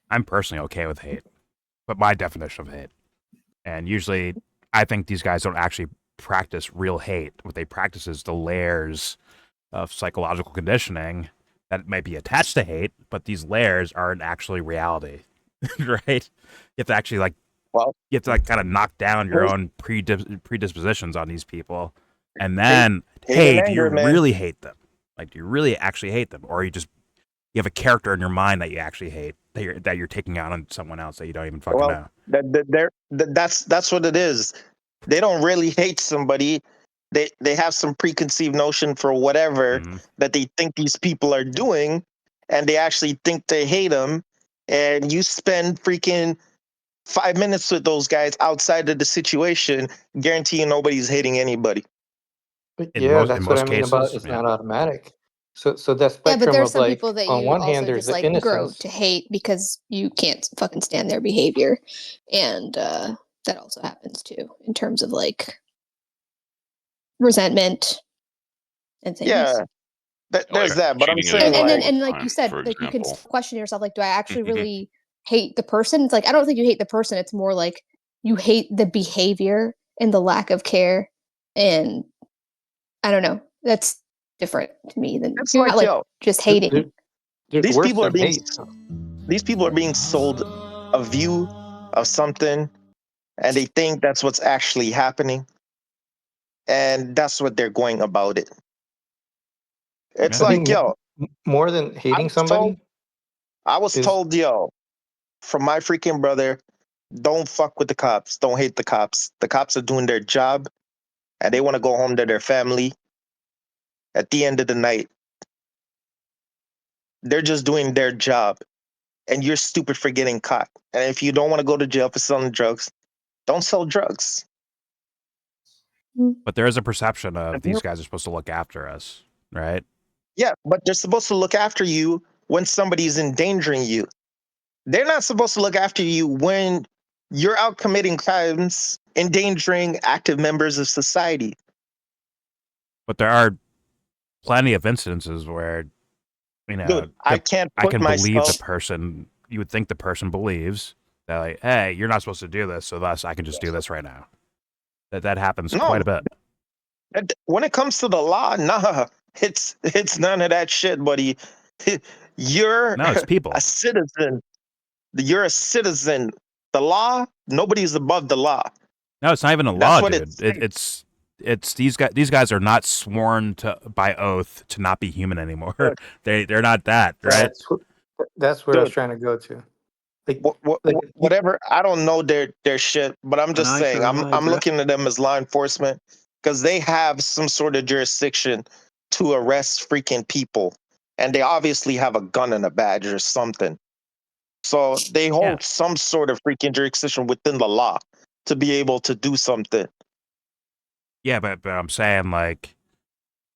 I'm personally okay with hate, but my definition of hate. And usually, I think these guys don't actually practice real hate. What they practice is the layers of psychological conditioning that might be attached to hate, but these layers aren't actually reality, right? You have to actually you have to kind of knock down your own predispositions on these people, and then hey, do you really hate them? Like, do you really actually hate them, or you have a character in your mind that you actually hate that you're taking out on someone else that you don't even fucking know? That's what it is. They don't really hate somebody. They have some preconceived notion for whatever that they think these people are doing, and they actually think they hate them. And you spend freaking 5 minutes with those guys outside of the situation, guaranteeing nobody's hating anybody. That's what I mean about it's not automatic. So that spectrum yeah, but there's of some like people that on you one also hand there's just the like innocence. grow to hate because you can't fucking stand their behavior, and that also happens too in terms of like resentment and things. Yeah, there's that. But I'm saying, and like you said, like you can question yourself, like, do I actually really hate the person? It's like I don't think you hate the person. It's more like you hate the behavior and the lack of care, and I don't know. That's different to me than it's you're like, not like yo, just hating. These people are being sold a view of something, and they think that's what's actually happening, and that's what they're going about it. It's like, yo, more than hating somebody. I was told, yo, from my freaking brother, don't fuck with the cops. Don't hate the cops. The cops are doing their job, and they want to go home to their family. At the end of the night, they're just doing their job, and you're stupid for getting caught. And if you don't want to go to jail for selling drugs, don't sell drugs. But there is a perception of these guys are supposed to look after us, right? Yeah, but they're supposed to look after you when somebody's endangering you. They're not supposed to look after you when you're out committing crimes, endangering active members of society. But there are plenty of instances where, you know, Dude, I can't I put can believe the myself. person. You would think the person believes that, like, hey, you're not supposed to do this, so thus I can just do this right now. That happens quite a No, bit. when it comes to the law, nah, it's none of that shit, buddy. You're No, it's people. a citizen. You're a citizen. The law, nobody's above the law. No, it's not even a That's law, what dude. It's these guys. These guys are not sworn to by oath to not be human anymore. They're not that, right? That's where I was Dude, trying to go to. Like, whatever. I don't know their shit, but I'm just eye saying. for an eye, I'm bruh. looking at them as law enforcement because they have some sort of jurisdiction to arrest freaking people, and they obviously have a gun and a badge or something. So they hold some sort of freaking jurisdiction within the law to be able to do something. Yeah, but I'm saying, like,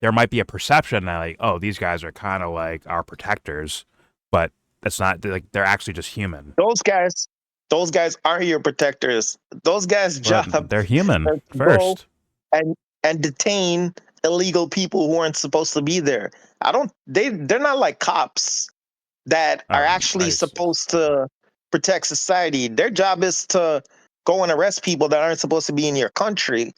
there might be a perception that, like, oh, these guys are kind of like our protectors, but that's not, like, they're actually just human. Those guys aren't your protectors. Those guys' Well, job they're human is to go first. and detain illegal people who aren't supposed to be there. They're not like cops that are actually supposed to protect society. Their job is to go and arrest people that aren't supposed to be in your country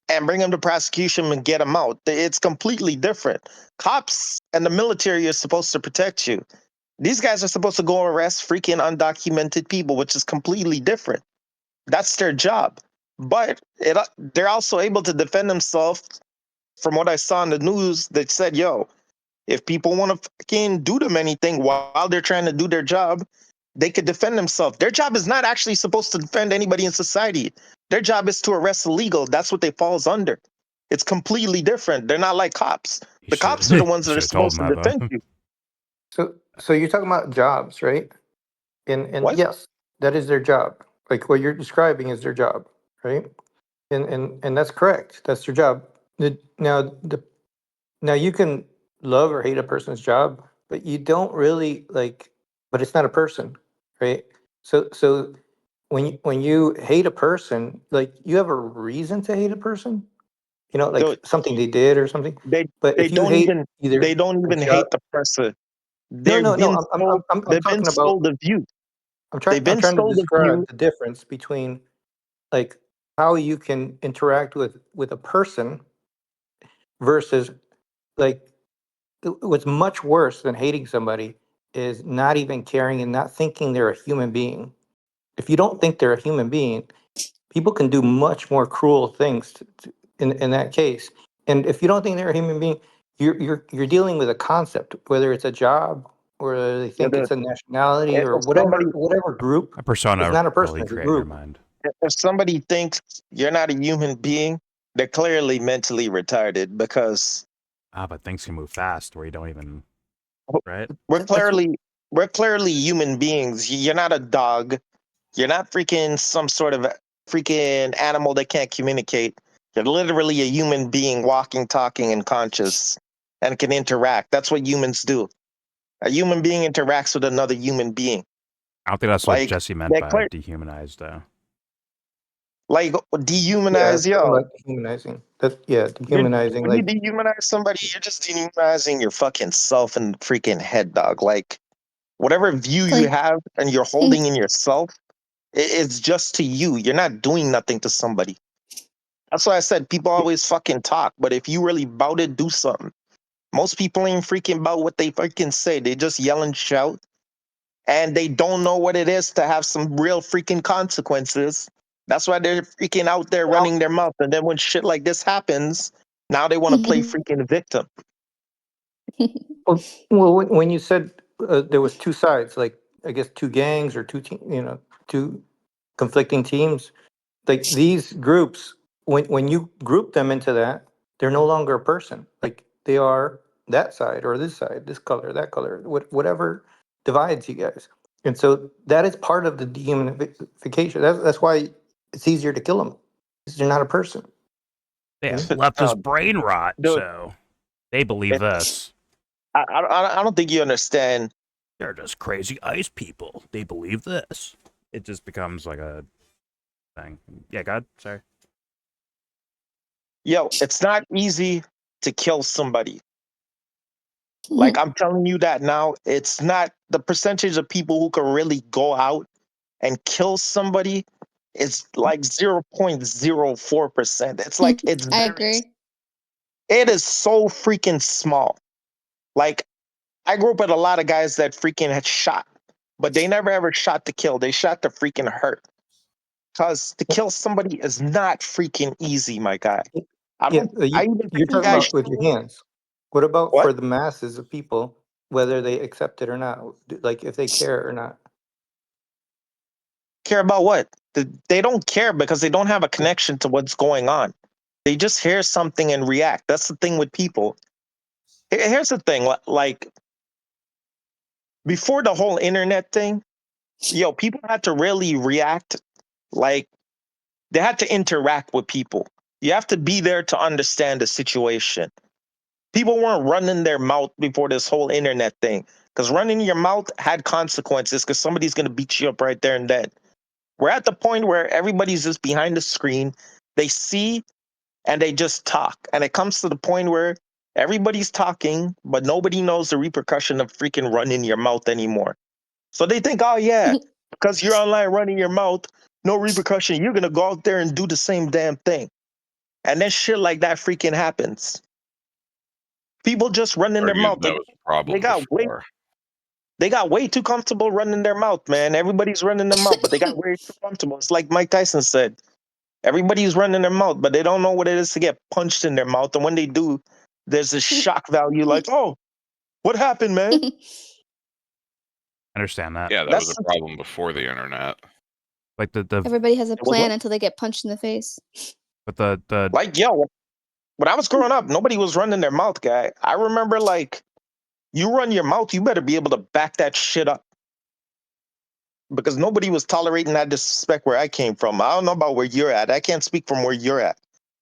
and bring them to prosecution and get them out. It's completely different. Cops and the military are supposed to protect you. These guys are supposed to go arrest freaking undocumented people, which is completely different. That's their job. But they're also able to defend themselves. From what I saw in the news, that said, yo, if people want to fucking do them anything while they're trying to do their job, they could defend themselves. Their job is not actually supposed to defend anybody in society. Their job is to arrest illegal. That's what they falls under. It's completely different. They're not like cops. The cops are the ones that are supposed to defend you. So you're talking about jobs, right? And What? yes, that is their job. Like what you're describing is their job, right? And that's correct. That's their job. Now you can love or hate a person's job, but you don't really like. But it's not a person, right? So when you hate a person, like you have a reason to hate a person, you know, like something they did or something. But They if you don't hate even either a job, hate the person. no, They've been sold. I'm They've been talking about. sold a view. They've I'm been trying to sold a view. describe the difference between like how you can interact with a person versus like what's much worse than hating somebody is not even caring and not thinking they're a human being. If you don't think they're a human being, people can do much more cruel things in that case. And if you don't think they're a human being, you're dealing with a concept, whether it's a job or they think it's a nationality or If somebody, whatever group. A persona It's not a person, really it's a create in your group. mind. if somebody thinks you're not a human being, they're clearly mentally retarded because But things can move fast where you don't even, right? we're clearly human beings. You're not a dog. You're not freaking some sort of freaking animal that can't communicate. You're literally a human being walking, talking, and conscious and can interact. That's what humans do. A human being interacts with another human being. I don't think that's what Like, Jesse meant they're by clear, dehumanized, though. like Yeah, dehumanize, it's talking yo. about dehumanizing. That's You're, dehumanizing. when you Like dehumanize somebody, you're just dehumanizing your fucking self and freaking head, dog. Like, whatever view It's you like have and you're holding in yourself, it's just to you. You're not doing nothing to somebody. That's why I said people always fucking talk, but if you really bout it, do something. Most people ain't freaking about what they fucking say. They just yell and shout, and they don't know what it is to have some real freaking consequences. That's why they're freaking out there running their mouth. And then when shit like this happens, now they want to play freaking victim. well, when you said there was two sides, like I guess two gangs or two conflicting teams, like these groups, when you group them into that, they're no longer a person. Like they are that side or this side, this color, that color, whatever divides you guys. And so that is part of the dehumanification. That's why it's easier to kill them. Because they're not a person. They have Oh, leftist brain rot, dude, so they believe this. I don't think you understand. They're just crazy ice people. They believe this. It just becomes like a thing. Yeah, God, sorry. Yo, it's not easy to kill somebody. Like, I'm telling you that now. It's not the percentage of people who can really go out and kill somebody. It's like 0.04%. It's like I agree. it is so freaking small. Like, I grew up with a lot of guys that freaking had shot, but they never ever shot to kill. They shot to freaking hurt. Because to kill somebody is not freaking easy, my guy. I Yeah, don't. I even you're see talking guys. about with your hands. What about What? for the masses of people, whether they accept it or not? Like if they care or not? Care about what? They don't care because they don't have a connection to what's going on. They just hear something and react. That's the thing with people. Here's the thing. Like before the whole internet thing, yo, people had to really react. Like they had to interact with people. You have to be there to understand the situation. People weren't running their mouth before this whole internet thing because running your mouth had consequences because somebody's going to beat you up right there and then. We're at the point where everybody's just behind the screen. They see and they just talk. And it comes to the point where everybody's talking, but nobody knows the repercussion of freaking running your mouth anymore. So they think, oh, yeah, because you're online running your mouth, no repercussion. You're going to go out there and do the same damn thing. And then shit like that freaking happens. People just running their Argued mouth. that was a problem before. They got way too comfortable running their mouth, man. Everybody's running their mouth, but they got way too comfortable. It's like Mike Tyson said. Everybody's running their mouth, but they don't know what it is to get punched in their mouth. And when they do, there's a shock value like, oh, what happened, man? Understand that. Yeah, that That's was a problem before the internet. Like the Everybody has a It was plan what? until they get punched in the face. but the Like, yo, when I was growing up, nobody was running their mouth, guy. I remember, like, you run your mouth, you better be able to back that shit up. Because nobody was tolerating that disrespect where I came from. I don't know about where you're at. I can't speak from where you're at.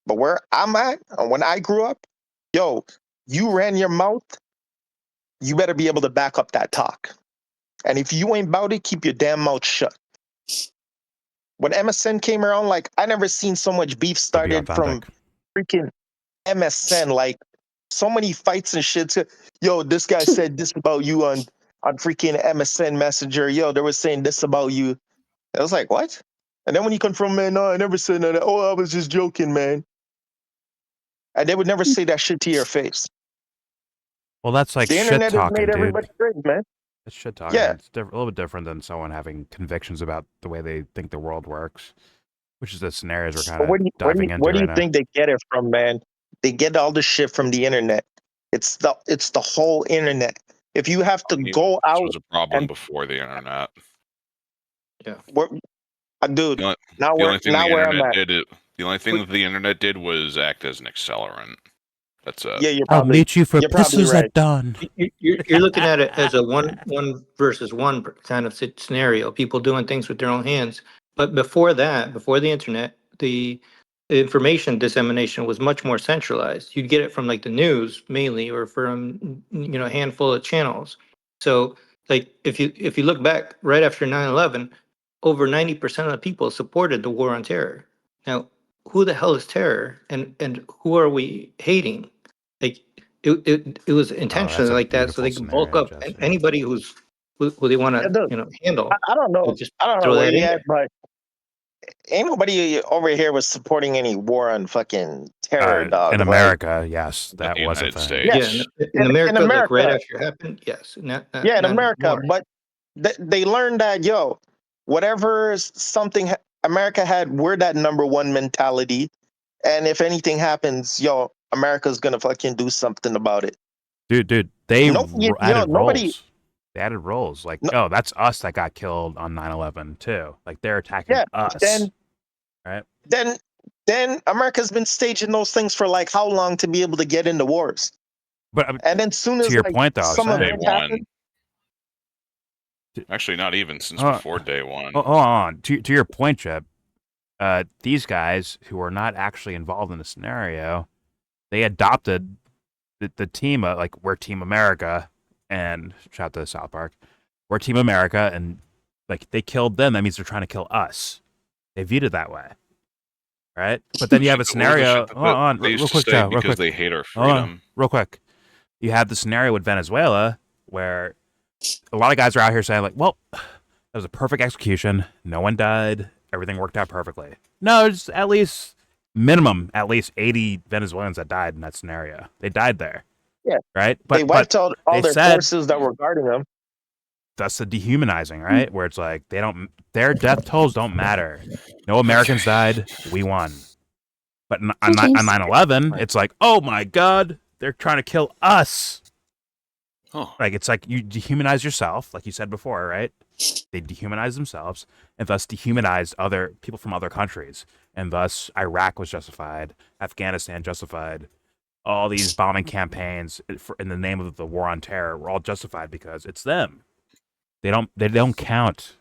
But where I'm at, and when I grew up, yo, you ran your mouth, you better be able to back up that talk. And if you ain't about it, keep your damn mouth shut. When MSN came around, like, I never seen so much beef be started from authentic. freaking MSN. Like, so many fights and shit. Yo, this guy said this about you on freaking MSN Messenger. Yo, they were saying this about you. I was like, what? And then when you confront, man, no, I never said that. Oh, I was just joking, man. And they would never say that shit to your face. Well, that's like The shit internet has talking, made dude. everybody great, man. It's shit talking. Yeah. It's a little bit different than someone having convictions about the way they think the world works, which is the scenarios we're kind But of diving into where do you right now. think they get it from, man? They get all the shit from the internet. It's the whole internet. If you have to go This out was a problem and before the internet. Yeah. Dude, The now only thing the where I'm internet at. did, the only thing that the internet did was act as an accelerant. That's it. Yeah, you're I'll probably meet you for you're probably pisses right. at dawn. You're looking at it as a one versus one kind of scenario. People doing things with their own hands. But before that, before the internet, the information dissemination was much more centralized. You'd get it from like the news mainly, or from a handful of channels. So like if you look back right after 9/11, over 90% of the people supported the war on terror. Now, who the hell is terror, and who are we hating? Like it was intentionally That's a like that so beautiful they could bulk scenario, up Jesse. anybody who they want Yeah, to dude, handle. I don't know. They just I don't know throw where that you in at, there. but ain't nobody over here was supporting any war on fucking terror, dog. In Like, America, yes, In that the was a United thing. States. Yeah, in in America, like right America, after it happened, yes, not yeah, in not America, anymore. but they learned that, yo, whatever something America had, we're that number one mentality, and if anything happens, yo, America's gonna fucking do something about it. Dude, they added Nobody. roles. They added roles. Like, No, oh, that's us that got killed on 9/11 too. Like they're attacking yeah, us, right? then America's been staging those things for like how long to be able to get into wars, But and then soon to as your like point, though, I was some saying, Day event one. happens, Actually, not even since before day one. Hold on. To your point, Chip, these guys who are not actually involved in the scenario, they adopted the team, like we're Team America, and shout out to South Park, we're Team America, and like they killed them. That means they're trying to kill us. They viewed it that way, right? But then you have a scenario. Hold on, They used real to quick, say Joe. Real because quick. they hate our Hold on, freedom. real quick. You have the scenario with Venezuela where a lot of guys are out here saying like, well, that was a perfect execution. No one died. Everything worked out perfectly. No, there's at least 80 Venezuelans that died in that scenario. They died there. Yeah. Right? They wiped out all they their said forces that were guarding them. that's the dehumanizing, right? Where it's like their death tolls don't matter. No Americans died. We won. But on 9/11, it's like, oh my God, they're trying to kill us. Oh. Like it's like you dehumanize yourself, like you said before, right? They dehumanize themselves and thus dehumanize other people from other countries. And thus Iraq was justified, Afghanistan justified, all these bombing campaigns in the name of the war on terror were all justified because it's them. They don't count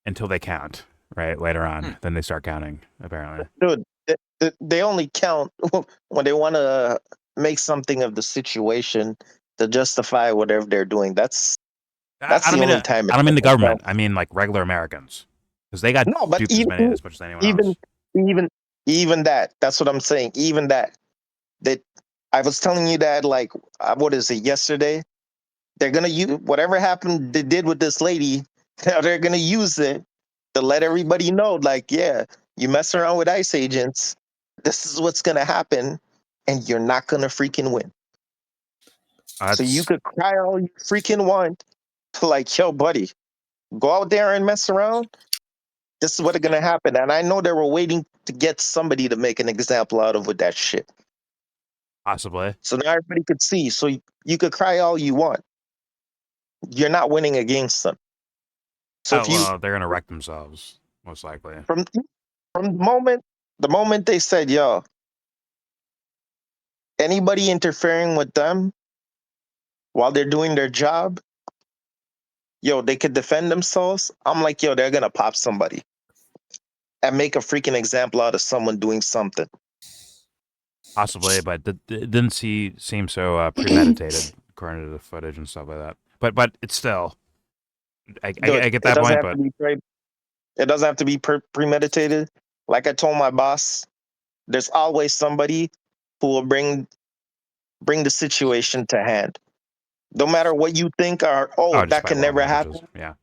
until they count, right? Later on, then they start counting. Apparently, Dude, they only count when they want to make something of the situation to justify whatever they're doing. That's I the only time. I don't mean the government. I mean like regular Americans, because they got no, but duped as much as anyone else. Even that. That's what I'm saying. Even that. That I was telling you that like what is it yesterday? They're gonna use whatever happened they did with this lady. Now they're gonna use it to let everybody know, like, yeah, you mess around with ICE agents, this is what's gonna happen, and you're not gonna freaking win. So you could cry all you freaking want, like, yo, buddy, go out there and mess around. This is what's gonna happen. And I know they were waiting to get somebody to make an example out of with that shit. Possibly. So now everybody could see. So you could cry all you want. You're not winning against them. So they're gonna wreck themselves, most likely. From the moment they said, yo, anybody interfering with them while they're doing their job, yo, they could defend themselves. I'm like, yo, they're gonna pop somebody and make a freaking example out of someone doing something. Possibly, but it didn't seem so premeditated according to the footage and stuff like that. But it's still, I get that point. But it doesn't have to be premeditated. Like I told my boss, there's always somebody who will bring the situation to hand. No matter what you think that can never happen. Yeah.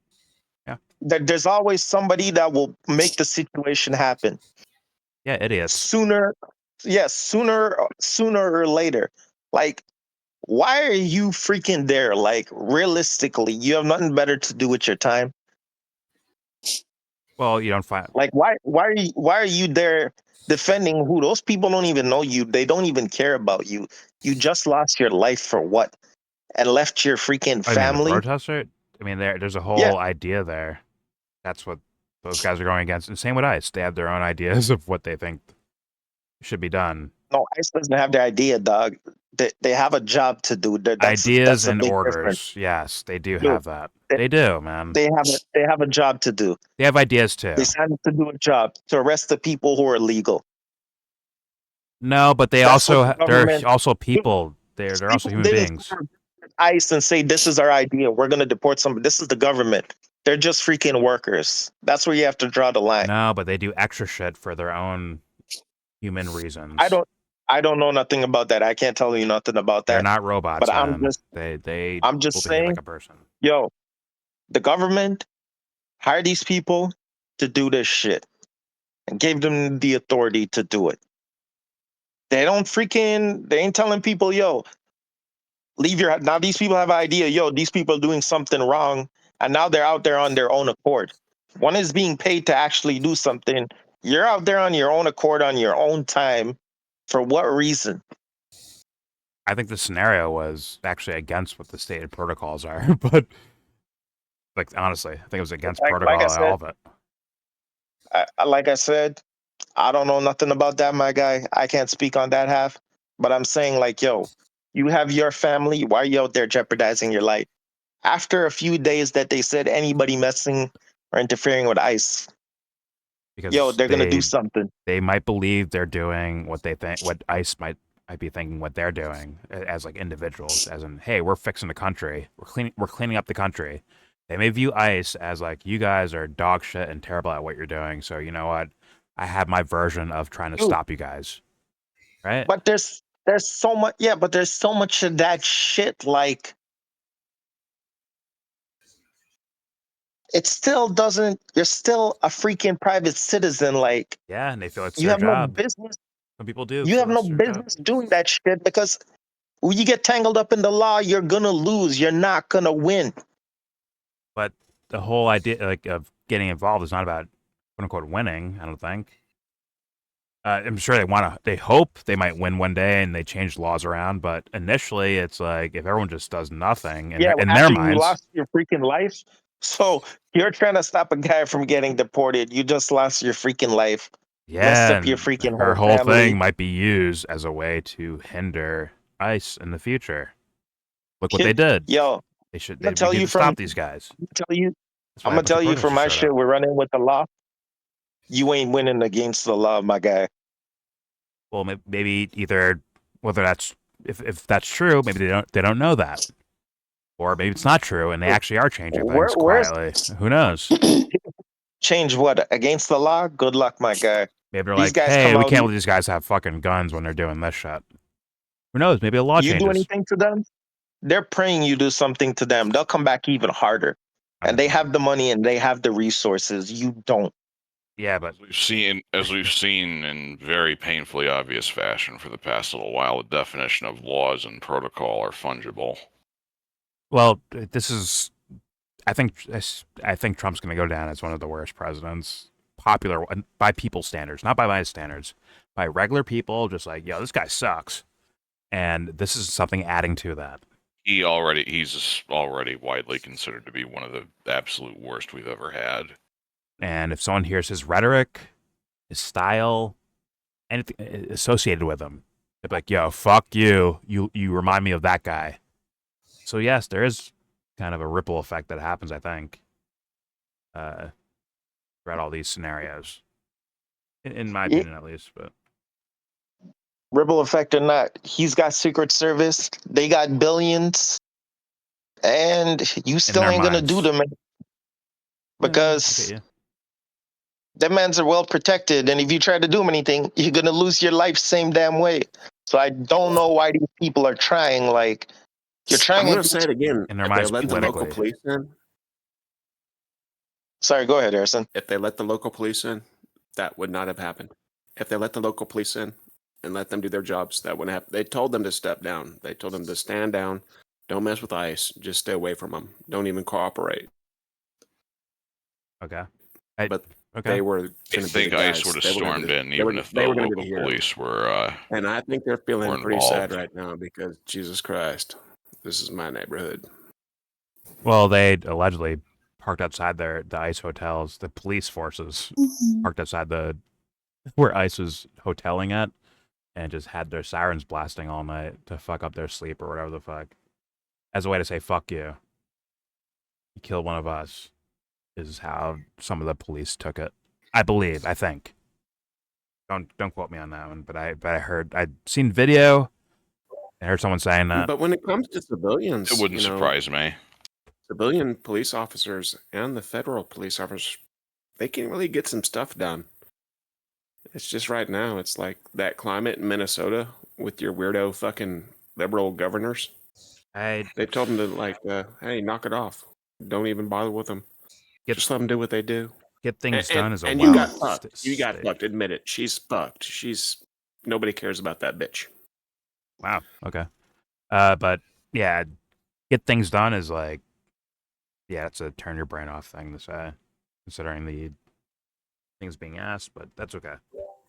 There's always somebody that will make the situation happen. Yeah, idiots. Sooner or later. Like, why are you freaking there? Like, realistically, you have nothing better to do with your time. Well, you don't find like why are you there defending who? Those people don't even know you. They don't even care about you. You just lost your life for what? And left your freaking family. I mean, the protester. I mean, there's a whole idea there. That's what those guys are going against. And same with ICE. They have their own ideas of what they think should be done. No, ICE doesn't have their idea, dog. They have a job to do. Ideas and orders. Difference. Yes, they do have that. They do, man. They have a job to do. They have ideas too. They signed up to do a job to arrest the people who are illegal. No, but they're also people. They're also human beings. ICE and say, this is our idea. We're going to deport somebody. This is the government. They're just freaking workers. That's where you have to draw the line. No, but they do extra shit for their own human reasons. I don't know nothing about that. I can't tell you nothing about that. They're not robots, but man. I'm just saying, like a person. Yo, the government hired these people to do this shit and gave them the authority to do it. They ain't telling people, yo, now these people have an idea, yo, these people are doing something wrong, and now they're out there on their own accord. One is being paid to actually do something. You're out there on your own accord, on your own time. For what reason? I think the scenario was actually against what the stated protocols are, but like honestly, I think it was against protocol and all of it. Like I said, I don't know nothing about that, my guy. I can't speak on that half, but I'm saying, like, yo, you have your family. Why are you out there jeopardizing your life? After a few days that they said anybody messing or interfering with ICE, because they're gonna do something. They might believe they're doing what they think, what ICE might might be thinking what they're doing as like individuals, as in, hey, we're fixing the country, we're cleaning up the country. They may view ICE as like, you guys are dog shit and terrible at what you're doing. So you know what? I have my version of trying to stop you guys, right? But there's so much, yeah, but there's so much of that shit. Like, it still doesn't. You're still a freaking private citizen. Like, Yeah, and they feel it's you their have no job. business. Some people do. You feel have no it's their job. business doing that shit because when you get tangled up in the law, you're gonna lose. You're not gonna win. But the whole idea, like, of getting involved is not about "quote unquote" winning. I don't think. I'm sure they hope they might win one day and they change laws around. But initially, it's like if everyone just does nothing in, Yeah, in their after you minds. lost your freaking life. So you're trying to stop a guy from getting deported. You just lost your freaking life. Messed Yeah, up your and freaking her whole whole family. thing might be used as a way to hinder ICE in the future. Look what they did. Yo, They should. I'm gonna We tell need you to stop from these guys. I'm That's why a gonna bunch tell of you from protesters my showed shit. up. We're running with the law. You ain't winning against the law, my guy. Well, maybe either whether that's if that's true, maybe they don't know that, or maybe it's not true and they actually are changing things Where's quietly. Who knows? change what against the law? Good luck, my guy. Maybe they're These like, guys hey, come we out. can't let these guys have fucking guns when they're doing this shit. Who knows? Maybe a law You do changes. anything to them? They're praying you do something to them. They'll come back even harder. And they have the money and they have the resources. You don't. Yeah, but As we've seen in very painfully obvious fashion for the past little while, the definition of laws and protocol are fungible. Well, this is. I think Trump's going to go down as one of the worst presidents, popular by people's standards, not by my standards, by regular people. Just like, yo, this guy sucks, and this is something adding to that. He's already widely considered to be one of the absolute worst we've ever had. And if someone hears his rhetoric, his style, anything associated with him, they'd be like, yo, fuck you. You remind me of that guy. So yes, there is kind of a ripple effect that happens, I think, throughout all these scenarios. In my opinion, at least. But ripple effect or not, he's got Secret Service. They got billions. And you still ain't going to do them. Because them mans are well protected. And if you try to do them anything, you're going to lose your life same damn way. So I don't know why these people are trying. Like, you're trying. I'm going to say it again. In their if minds they let the local politically. police in. Sorry, go ahead, Harrison. If they let the local police in, that would not have happened. If they let the local police in and let them do their jobs, that wouldn't happen. They told them to step down. They told them to stand down. Don't mess with ICE. Just stay away from them. Don't even cooperate. Okay. But they were. I think ICE would have stormed in even if the local police were. And I think they're feeling pretty involved. sad right now because Jesus Christ, this is my neighborhood. Well, they allegedly parked outside the ICE hotels. The police forces parked outside where ICE was hoteling at, and just had their sirens blasting all night to fuck up their sleep or whatever the fuck, as a way to say "fuck you." You killed one of us. Is how some of the police took it. I believe. I think. Don't quote me on that one, but I'd seen video. I heard someone saying that. But when it comes to civilians, It wouldn't surprise me. Civilian police officers and the federal police officers, they can really get some stuff done. It's just right now, it's like that climate in Minnesota with your weirdo fucking liberal governors. They told them to hey, knock it off. Don't even bother with them. Just let them do what they do. Get things done as a and you got fucked. You got fucked. Admit it. She's fucked. Nobody cares about that bitch. Wow. Okay. But yeah, get things done is like, yeah, it's a turn your brain off thing to say, considering the things being asked. But that's okay.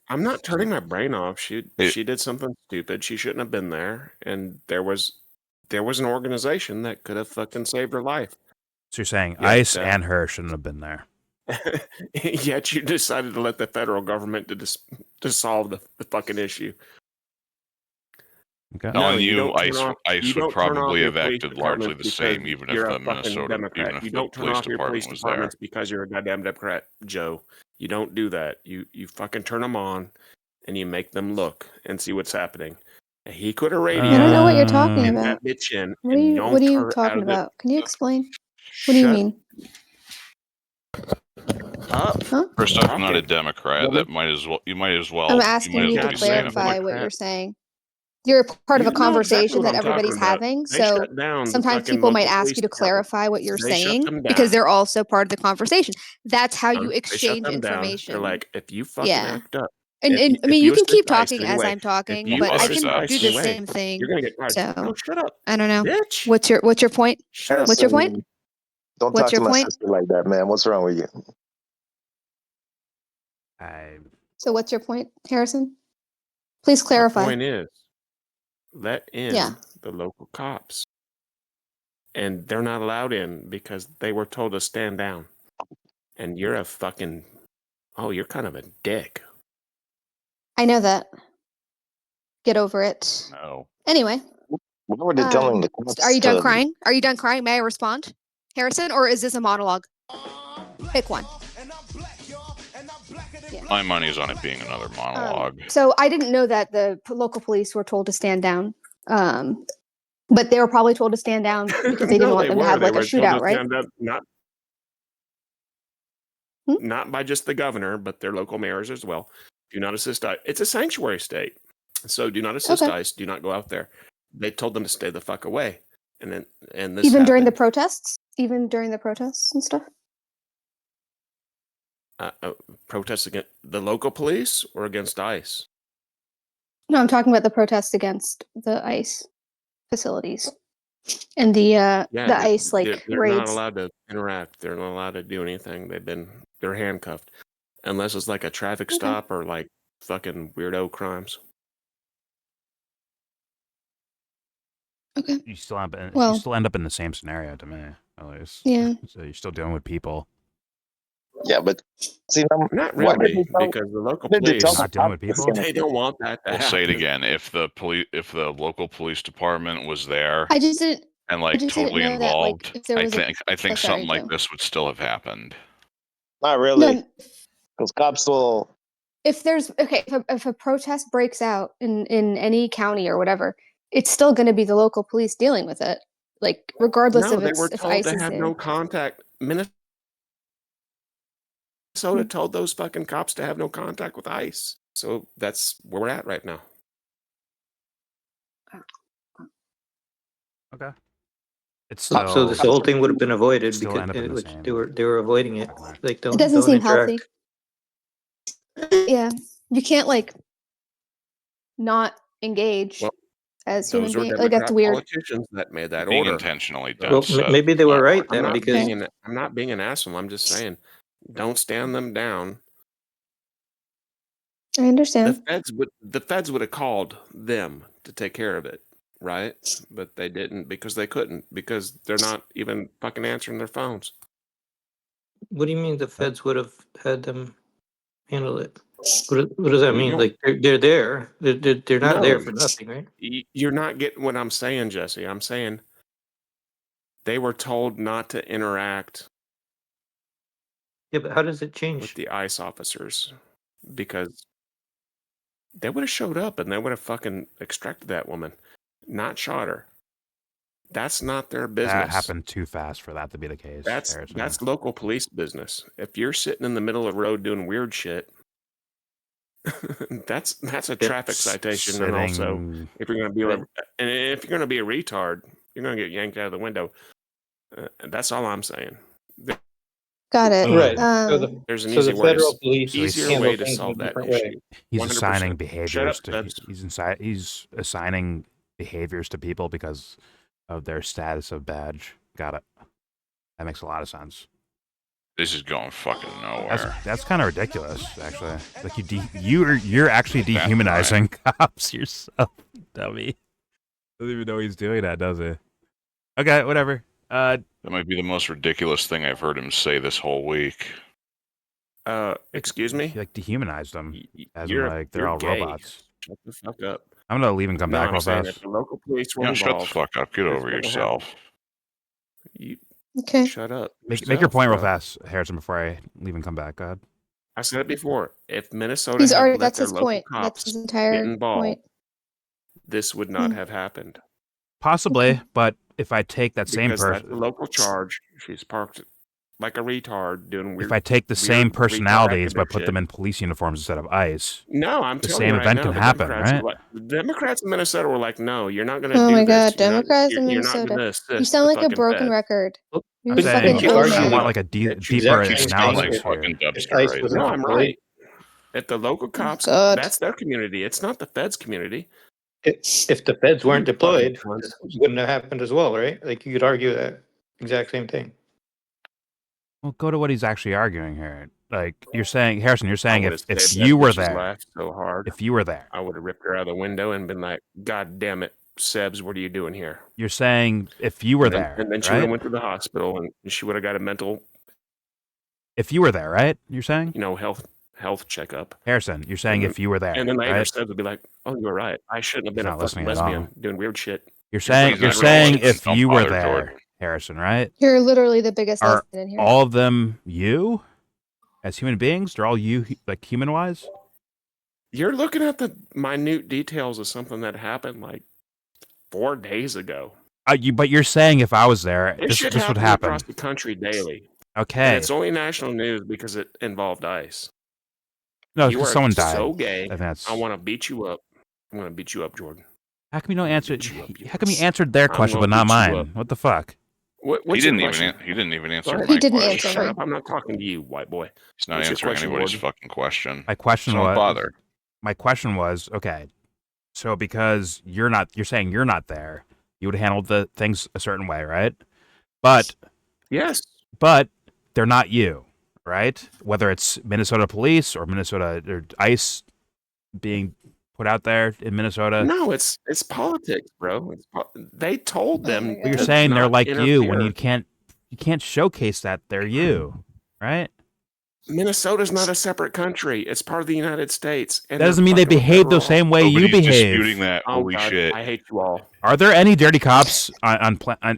I'm not turning my brain off. She did something stupid. She shouldn't have been there. And there was an organization that could have fucking saved her life. So you're saying ICE and her shouldn't have been there? Yet you decided to let the federal government to solve the fucking issue. Okay. ICE would probably have acted largely the same, even if the police department was there. Because you're a goddamn Democrat, Joe. You don't do that. You fucking turn them on, and you make them look and see what's happening. He could have I radioed. don't know what you're talking Get about. that bitch in What are and you What are yoinked you her out talking of the. about? Can you explain? What do you Shut mean? up. Huh? First off, I'm not a Talking. Democrat. Woman. That might as well. You might as well. I'm You asking might as you well to be saying it. clarify what you're Democrat. saying. You're part of a You know exactly conversation what that I'm talking everybody's about. having, They so shut down the sometimes fucking people might local ask police you to department. clarify what you're They shut saying them because down. they're also part of the conversation. That's how you They shut exchange them down. They're information. like, if you fucking Yeah. act up, And if I mean, you you can keep assist ICE talking in any as way, I'm if talking, you but I assist can ICE do in any the way, same thing. you're gonna get fired. So No, shut up, I don't know. bitch. What's your point? Shut up. What's your point? Don't What's talk to your my point? sister like that, man. What's wrong with you? So what's your point, Harrison? Please My clarify. point is, let in Yeah. the local cops, and they're not allowed in because they were told to stand down. And you're a fucking, you're kind of a dick. I know that. Get over it. No. Anyway. What were they telling the Are cops you done to? crying? Are you done crying? May I respond, Harrison, or is this a monologue? Pick one. My money's on it being another monologue. So I didn't know that the local police were told to stand down, but they were probably told to stand down because they didn't No, want them to have They like a were told shootout, to right? stand up, not by just the governor, but their local mayors as well. Do not assist ICE. It's a sanctuary state, so do not assist Okay. ICE. Do not go out there. They told them to stay the fuck away, and this Even during the happened. protests, and stuff. Protests against the local police or against ICE. No, I'm talking about the protests against the ICE facilities and the ICE they're not raids. allowed to interact. They're not allowed to do anything. They're handcuffed, unless it's like a traffic stop or like fucking weirdo crimes. Okay. You still end up in the same scenario to me, at least. Yeah. So you're still dealing with people. Yeah, but see, Not what did really, they tell? because the local What did they tell police the Not dealing cops with was people? gonna they do? don't want that to We'll happen. say it again. If the local police department was there I just didn't. and I like just totally didn't know that, like, involved, if there I was think Oh, sorry, something like Joe. this would still have happened. Not really, No, because cops will. if there's if a protest breaks out in any county or whatever, it's still going to be the local police dealing with it, like regardless No, of they were if told ICE to is have there. no contact. Minnesota told those fucking cops to have no contact with ICE. So that's where we're at right now. Okay. It's So still this whole thing would have been avoided still because end up in the which same. they were avoiding it. Like It doesn't seem interact. healthy. Yeah, you can't like not engage Well, as human those are beings. Like that's Democrat weird. politicians that made that Being order. intentionally So- dead Well, set maybe they is were not right working. then because I'm not being an asshole. I'm just saying, don't stand them down. I understand. The feds would have called them to take care of it, right? But they didn't because they couldn't because they're not even fucking answering their phones. what do you mean the feds would have had them handle it? What does that You mean? don't- Like they're there. They're not there No. for nothing, right? You're not getting what I'm saying, Jesse. I'm saying they were told not to interact Yeah, but how does it with change? the ICE officers because they would have showed up and they would have fucking extracted that woman, not shot her. That's not their business. That happened too fast for that to be the case. Harrison. That's local police business. If you're sitting in the middle of the road doing weird shit, that's a traffic citation. And also, if you're gonna be if you're gonna be a retard, you're gonna get yanked out of the window. That's all I'm saying. Got it. Right. There's an so easy the way federal police easier handle way to things in a solve that different way. issue. He's 100%. assigning Shut behaviors up, to Dubs. he's assigning behaviors to people because of their status of badge. Got it. That makes a lot of sense. This is going fucking nowhere. That's kind of ridiculous, actually. Like you're actually dehumanizing cops yourself, dummy. Doesn't even know he's doing that, does he? Okay, whatever. That might be the most ridiculous thing I've heard him say this whole week. Excuse me? He like dehumanized them as in, You're like they're all gay. robots. Shut the fuck up. I'm gonna leave and come No, back I'm real saying fast. if the local police were Yeah, shut the involved, fuck up. Get it's over gonna yourself. happen. Okay. Shut up. Make your point real bro. fast, Harrison, before I leave and come back. Go ahead. I said it before. If Minnesota He's had already. let That's their his local point. cops That's his get entire involved, point. this would not have happened. Possibly, but if I take that same Because that's the person, local charge. She's parked like a retard doing weird. if I take the same retard personalities but academic put shit. them in police uniforms instead of ICE, No, I'm the telling same you right event now, can the happen, Democrats, right? the Democrats in Minnesota were like, "No, you're not going to Oh do my this. god, Democrats in You're not going to Minnesota. assist You sound the like a fucking broken feds." record. You're I'm a saying fucking you old argue I man. want like a deeper exactly Sounds analysis like here. fucking If dumpster ICE right was No, now. not I'm deployed, right. If the local cops, God. that's their community. It's not the feds' community. if the feds weren't You fucking deployed, cunt. this wouldn't have happened as well, right? Like you could argue that exact same thing. Well, go to what he's actually arguing here. Like you're saying, Harrison, you're I saying would have if saved you that were bitch's there, laugh so hard. if you were there, I would have ripped her out of the window and been like, "God damn it, Sebs, what are you doing here?" you're saying if you were there, And then she would right? have went to the hospital and she would have got a mental, If you were there, right? You're saying, health checkup. Harrison, you're saying if you were there, And then later right? Sebs would be like, "Oh, you were right. I shouldn't have He's been a not fucking listening at all. lesbian doing weird shit." You're saying He's not really listening. if Don't you were bother, there, Jordan. Harrison, right? You're literally the biggest Are lesbian in here. all of them you as human beings? They're all you, like human wise? You're looking at the minute details of something that happened like 4 days ago. But you're saying if I was there, This shit this would happens happen. across the country daily. And Okay. it's only national news because it involved ICE. No, You because are someone died. so gay. I think that's. I want to beat you up. I'm going to beat you up, Jordan. How come you don't answer? beat you up, you How come you answered their I'm question but gonna not beat you mine? up. What the fuck? He What's your didn't question? even answer Go my ahead. He didn't question. answer Shut mine. up. I'm not talking to you, white boy. He's not What's your answering question, anybody's Jordan? fucking question. My question Don't was. bother. My question was okay. So because you're saying you're not there, you would have handled the things a certain way, right? But Yes. But they're not you, right? Whether it's Minnesota police or Minnesota or ICE being put out there in Minnesota. No, it's politics, bro. They told them. But you're to saying they're not like you when interfere. you can't showcase that they're you, right? Minnesota's not a separate country. It's part of the United States. And That doesn't mean they behave the same way you Nobody's behave. disputing that. Oh, Holy God, shit. I hate you all. Are there any dirty cops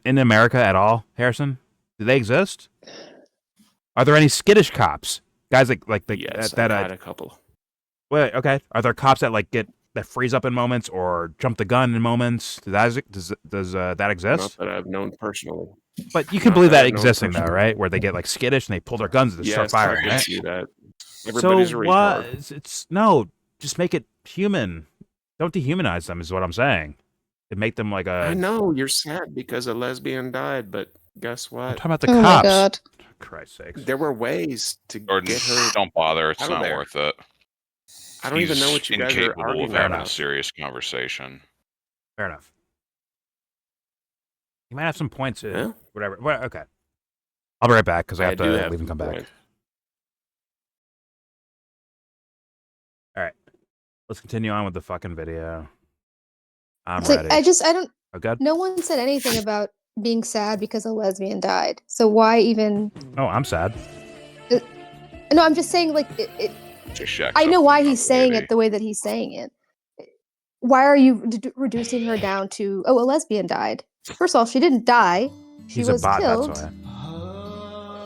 in America at all, Harrison? Do they exist? Are there any skittish cops? Guys Yes, that I've had a couple. Wait, okay. Are there cops that that freeze up in moments or jump the gun in moments? Does that exist? Not that I've known personally. But you can Not believe that that I've known existing though, personally. right? Where they get like skittish and they pull their guns and they start Yes, I firing. can Right? see that. Everybody's So a what? retard. It's no. Just make it human. Don't dehumanize them. Is what I'm saying. And make them like a. I know you're sad because a lesbian died, but guess I'm what? talking about the Oh my cops. god. Christ's sakes. There were ways to Jordan, get her. don't bother. It's out of not there. worth it. I don't even know what you He's guys are incapable arguing of having a about. serious conversation. Fair enough. You might have some points. Yeah. Whatever. Well, okay. I'll be right back because I have do to have leave and come back. points. All right. Let's continue on with the fucking video. I'm It's ready. like I don't. Oh, good. No one said anything about being sad because a lesbian died. So why even? Oh, I'm sad. No, I'm just saying like it. Just shacks I up know with why the he's saying community. it the way that he's saying it. Why are you reducing her down to a lesbian died? First of all, she didn't die. She He's was a bot. killed. That's why.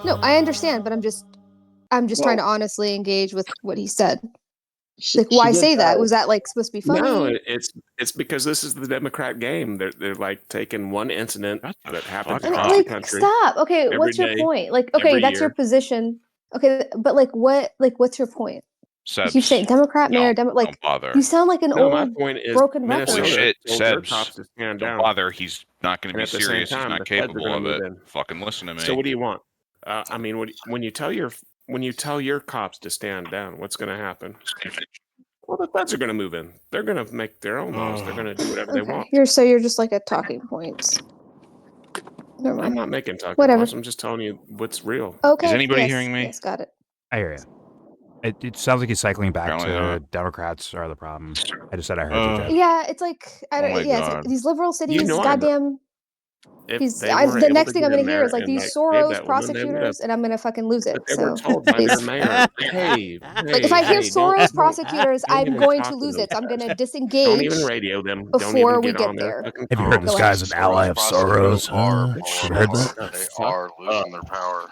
No, I understand, but I'm just trying to honestly engage with what he said. Like, why say that? Was that like supposed to be funny? No, it's because this is the Democrat game. They're like taking one incident that happens I mean, across the like, country. stop. Okay, every what's your day, point? Like, okay, every that's your year. position. Okay, but like, what's your point? You keep saying Democrat mayor, like, Don't bother. you sound like an No, my old point is broken Minnesota record. Holy shit, told their Sebs. cops to stand Don't down. bother. He's not going to And be at the same serious. He's time, not the feds are capable gonna of move it. in. Fucking listen to me. So what do you want? I mean, when you tell your cops to stand down, what's going to happen? Well, the feds are going to move in. They're going to make their own laws. They're going to do whatever they Okay, want. you're just like a talking points. Never mind. I'm not making talking Whatever. points. I'm just telling you what's real. Okay. Is anybody yes, hearing me? Yes, got it. I hear you. It sounds like he's cycling back Apparently to not. Democrats are the problem. I just said I heard you, Jay. Yeah, it's like I Oh don't. my yeah, it's like God. these liberal cities. know, goddamn. If they The were able next to thing get I'm gonna in hear there is like and, these save Soros that woman, they would've. prosecutors, and I'm gonna fucking lose it. But they So were told by their please. mayor, hey, Like if I hear don't Soros prosecutors, don't I'm even going talk to lose them. it. So I'm gonna Don't disengage even radio them. Don't before even we get get on their there. fucking Have you heard this Go guy's an ally of Soros? Are Have you heard that? they are losing their power.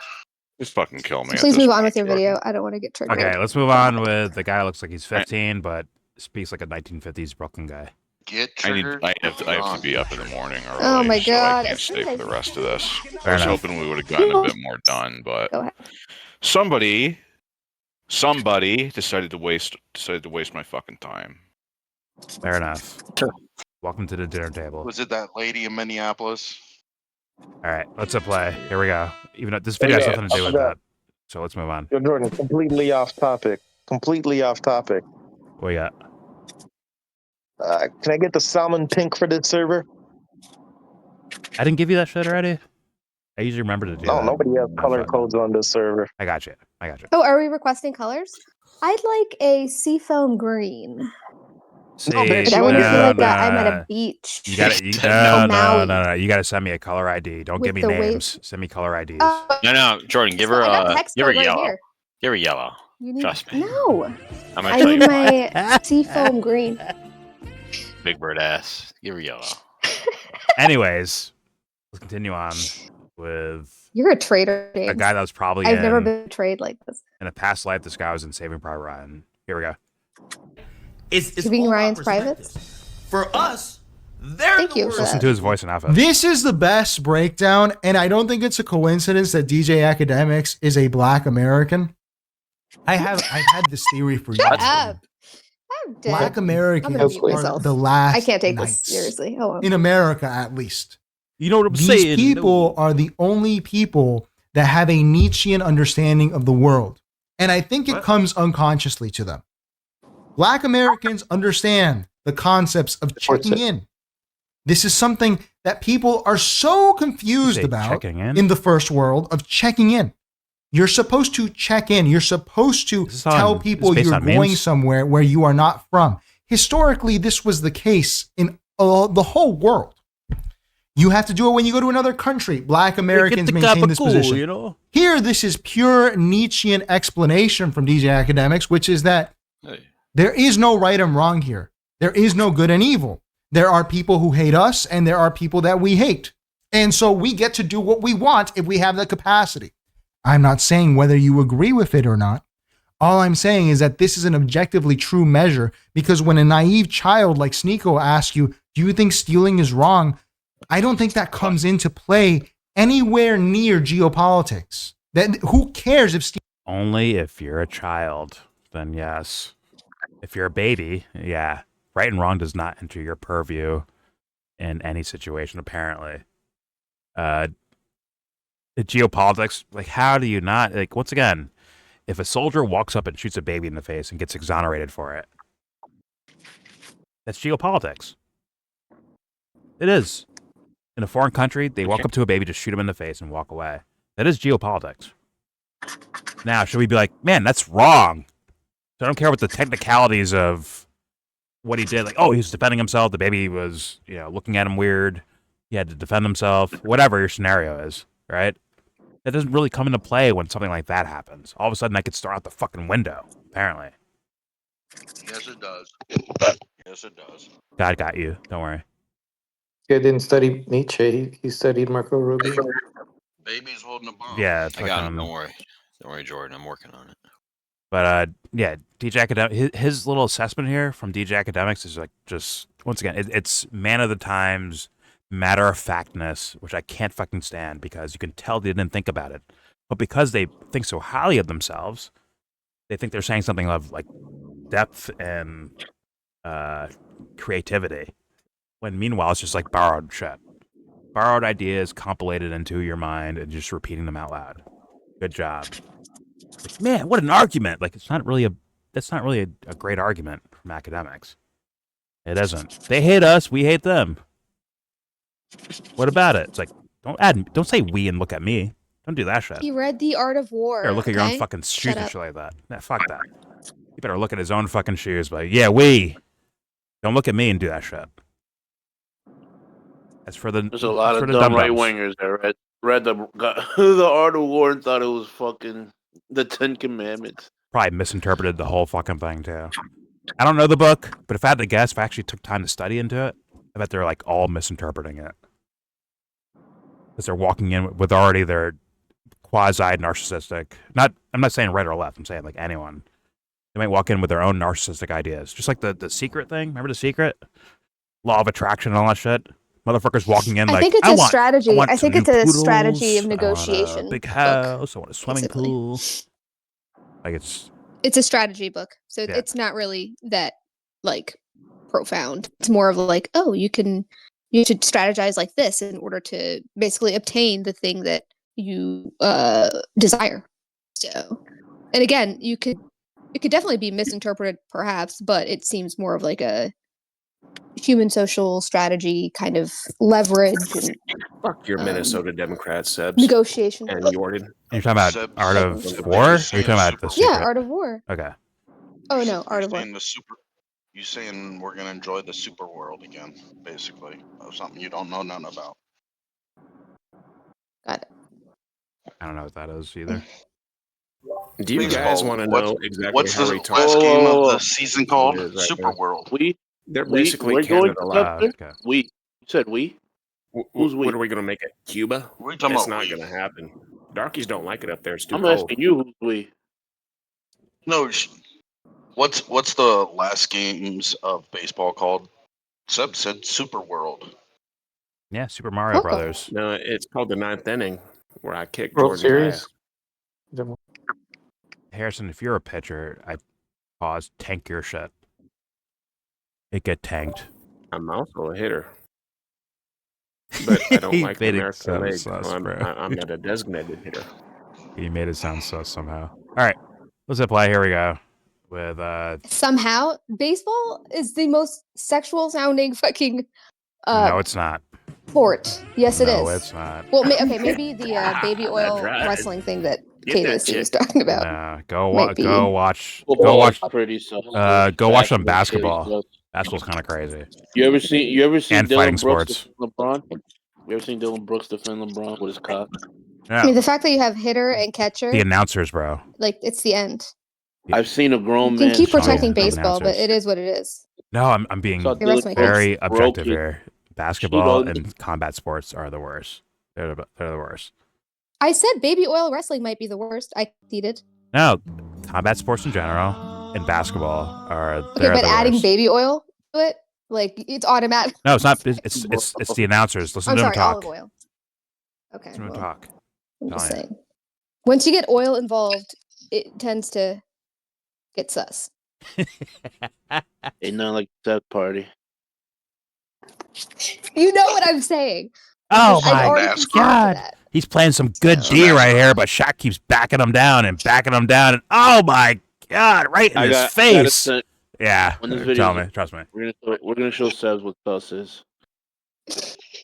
Just fucking kill me. So at please this move on point, with your Jordan. video. I don't want to get triggered. Okay, let's move on with the guy who looks like he's 15, but speaks like a 1950s Brooklyn guy. get I triggered. have to be up in the morning early, Oh my so God. I can't stay for the rest of this. Fair I was enough. hoping we would have gotten a bit more done, but Go ahead. somebody decided to waste my fucking time. Fair enough. Welcome to the dinner table. Was it that lady in Minneapolis? All right, let's play. Here we go. Even though this video has nothing to do with that, so let's move on. Yo, Jordan, completely off topic. Completely off topic. What you got? Can I get the salmon pink for this server? I didn't give you that shit already. I usually remember to do No, that. nobody has Oh, color fuck. codes on this server. I got you. Oh, are we requesting colors? I'd like a seafoam green. See, But I want to feel like I'm at a beach. You got to no. You got to send me a color ID. Don't give me With the names. Send me color IDs. No, Jordan, give her I got text give her code right yellow. here. Give her yellow. You need, Trust me. No. I'm gonna I tell you need why. my seafoam green. Big bird ass. Give her yellow. Anyways, let's continue on with You're a traitor, James. a guy that was probably I've never been betrayed like this. in a past life. This guy was in Saving Private Ryan. Here we go. It's Giving all about Ryan's perspectives. privates. For us, they're Thank the you. worst. Listen to his voice and outfit. This is the best breakdown, and I don't think it's a coincidence that DJ Akademics is a Black American. I've had this theory for years. Shut up. I'm dead. Black I'm Americans gonna mute are myself. the last I can't take knights. this seriously. Hold on. In America, at least. You know what I'm These saying? people are the only people that have a Nietzschean understanding of the world. And I think it comes unconsciously to them. Black Americans understand the concepts of checking in. This is something that people are so confused about in the first world of checking in. You're supposed to check in. You're supposed to tell people you're going somewhere where you are not from. Historically, this was the case in the whole world. You have to do it when you go to another country. Black Americans maintain this position. You know? Here, this is pure Nietzschean explanation from DJ Akademics, which is that there is no right and wrong here. There is no good and evil. There are people who hate us, and there are people that we hate. And so we get to do what we want if we have the capacity. I'm not saying whether you agree with it or not. All I'm saying is that this is an objectively true measure, because when a naive child like Sneako asks you, do you think stealing is wrong? I don't think that comes into play anywhere near geopolitics. That who cares if Only if you're a child, then yes. If you're a baby, yeah. Right and wrong does not enter your purview in any situation, apparently. The geopolitics, like, how do you not, like, once again, if a soldier walks up and shoots a baby in the face and gets exonerated for it, that's geopolitics. It is. In a foreign country, they walk up to a baby, just shoot him in the face and walk away. That is geopolitics. Now, should we be like, man, that's wrong? So I don't care what the technicalities of what he did. Like, oh, he was defending himself. The baby was, looking at him weird. He had to defend himself. Whatever your scenario is, right? That doesn't really come into play when something like that happens. All of a sudden, I could start out the fucking window, apparently. Yes, it does. Yes, it does. God got you. Don't worry. He didn't study Nietzsche. He studied Marco Rubio. Baby's holding a bomb. Yeah, I got him. Don't worry. Don't worry, Jordan. I'm working on it. But yeah, DJ Academics, his little assessment here from DJ Academics is like just, once again, it's man of the times, matter of factness, which I can't fucking stand, because you can tell they didn't think about it. But because they think so highly of themselves, they think they're saying something of like depth and creativity, when meanwhile it's just like borrowed shit. Borrowed ideas compilated into your mind and just repeating them out loud. Good job. Like, man, what an argument! Like, that's not really a great argument from Academics. It isn't. They hate us, we hate them. What about it? It's like, don't say we and look at me. Don't do that shit. He read The Art of War. Or look at your own okay? fucking shoes Shut and up. shit like that. Nah, fuck that. You better look at his own fucking shoes. But yeah, we. Don't look at me and do that shit. That's for the. There's a lot of the dumb dum-dums. right wingers that read the Art of War and thought it was fucking the Ten Commandments. Probably misinterpreted the whole fucking thing too. I don't know the book, but if I had to guess, if I actually took time to study into it, I bet they're like all misinterpreting it. Because they're walking in with already their quasi-narcissistic, I'm not saying right or left, I'm saying like anyone. They might walk in with their own narcissistic ideas. Just like the Secret thing. Remember The Secret? law of attraction and all that shit. Motherfuckers walking in I like, think it's I a want, strategy. I want I think some it's new a poodles, strategy of I want a negotiation big book, house. I want a swimming basically. pool. Like it's a strategy book, so Yeah. it's not really that like profound. It's more of like, oh, you should strategize like this in order to basically obtain the thing that you desire. So, and again, it could definitely be misinterpreted, perhaps, but it seems more of like a human social strategy kind of leverage and Fuck your Minnesota Democrats, Sebs. negotiation. And Jordan. You're talking about Sebs, Art of Sebs, War? Or you're you're saying talking about the secret? Yeah, Art of War. Okay. Oh no, Art of War. You saying we're gonna enjoy the super world again, basically, of something you don't know none about. Got it. I don't know what that is either. Do you guys want to know exactly what's how the we talk? last game of the season called? Super World. They're basically we're going Canada. to okay. We. You said we? Who's we? What are we going to make it? Cuba? We're talking it's about not going to happen. Darkies don't like it up there. It's too I'm cold. asking you who's we. No, what's the last games of baseball called? Seb said Super World. Yeah, Super Mario Brothers. No, it's called the 9th inning, where I kick World Jordan's Series. ass. Harrison, if you're a pitcher, I pause, tank your shit. It get tanked. I'm also a hitter. But I don't like the made it American sound League, sus, so bro. I'm not a designated hitter. You made it sound sus somehow. All right, let's play. Here we go. With Somehow, baseball is the most sexual sounding fucking no, it's not. sport. Yes, it is. No, it's not. Well, okay, maybe the baby oil wrestling thing that Katie was talking about. Nah, go might be. watch. Football Go watch. is pretty sus. Go watch some Basketball basketball. Basketball's kind of crazy. You ever seen and Dylan fighting Brooks sports. defend LeBron? You ever seen Dylan Brooks defend LeBron with his cock? Yeah. I mean, the fact that you have hitter and catcher, The announcers, bro. like it's the end. I've seen a grown You can man. keep protecting the baseball, but announcers. it is what it is. No, I'm being Saw The rest of my very kids. objective Broke it. here. Basketball Shit on and combat sports are the worst. They're the worst. I said baby oil wrestling might be the worst. I conceded. No, combat sports in general and basketball are. Okay, but adding baby oil to it, like it's automatic. No, it's not. It's the announcers. Listen I'm to them sorry, talk. olive oil. Okay, Listen to them well, talk. I'm just Telling you. saying. Once you get oil involved, it tends to get sus. Ain't nothing like that party. You know what I'm saying. Oh I've my already conceded to God! that. He's playing some good D right here, but Shaq keeps backing him down and backing him down, and oh my God, right in his face. Yeah, When this video, tell me, trust me. We're gonna show Sebs what sus is.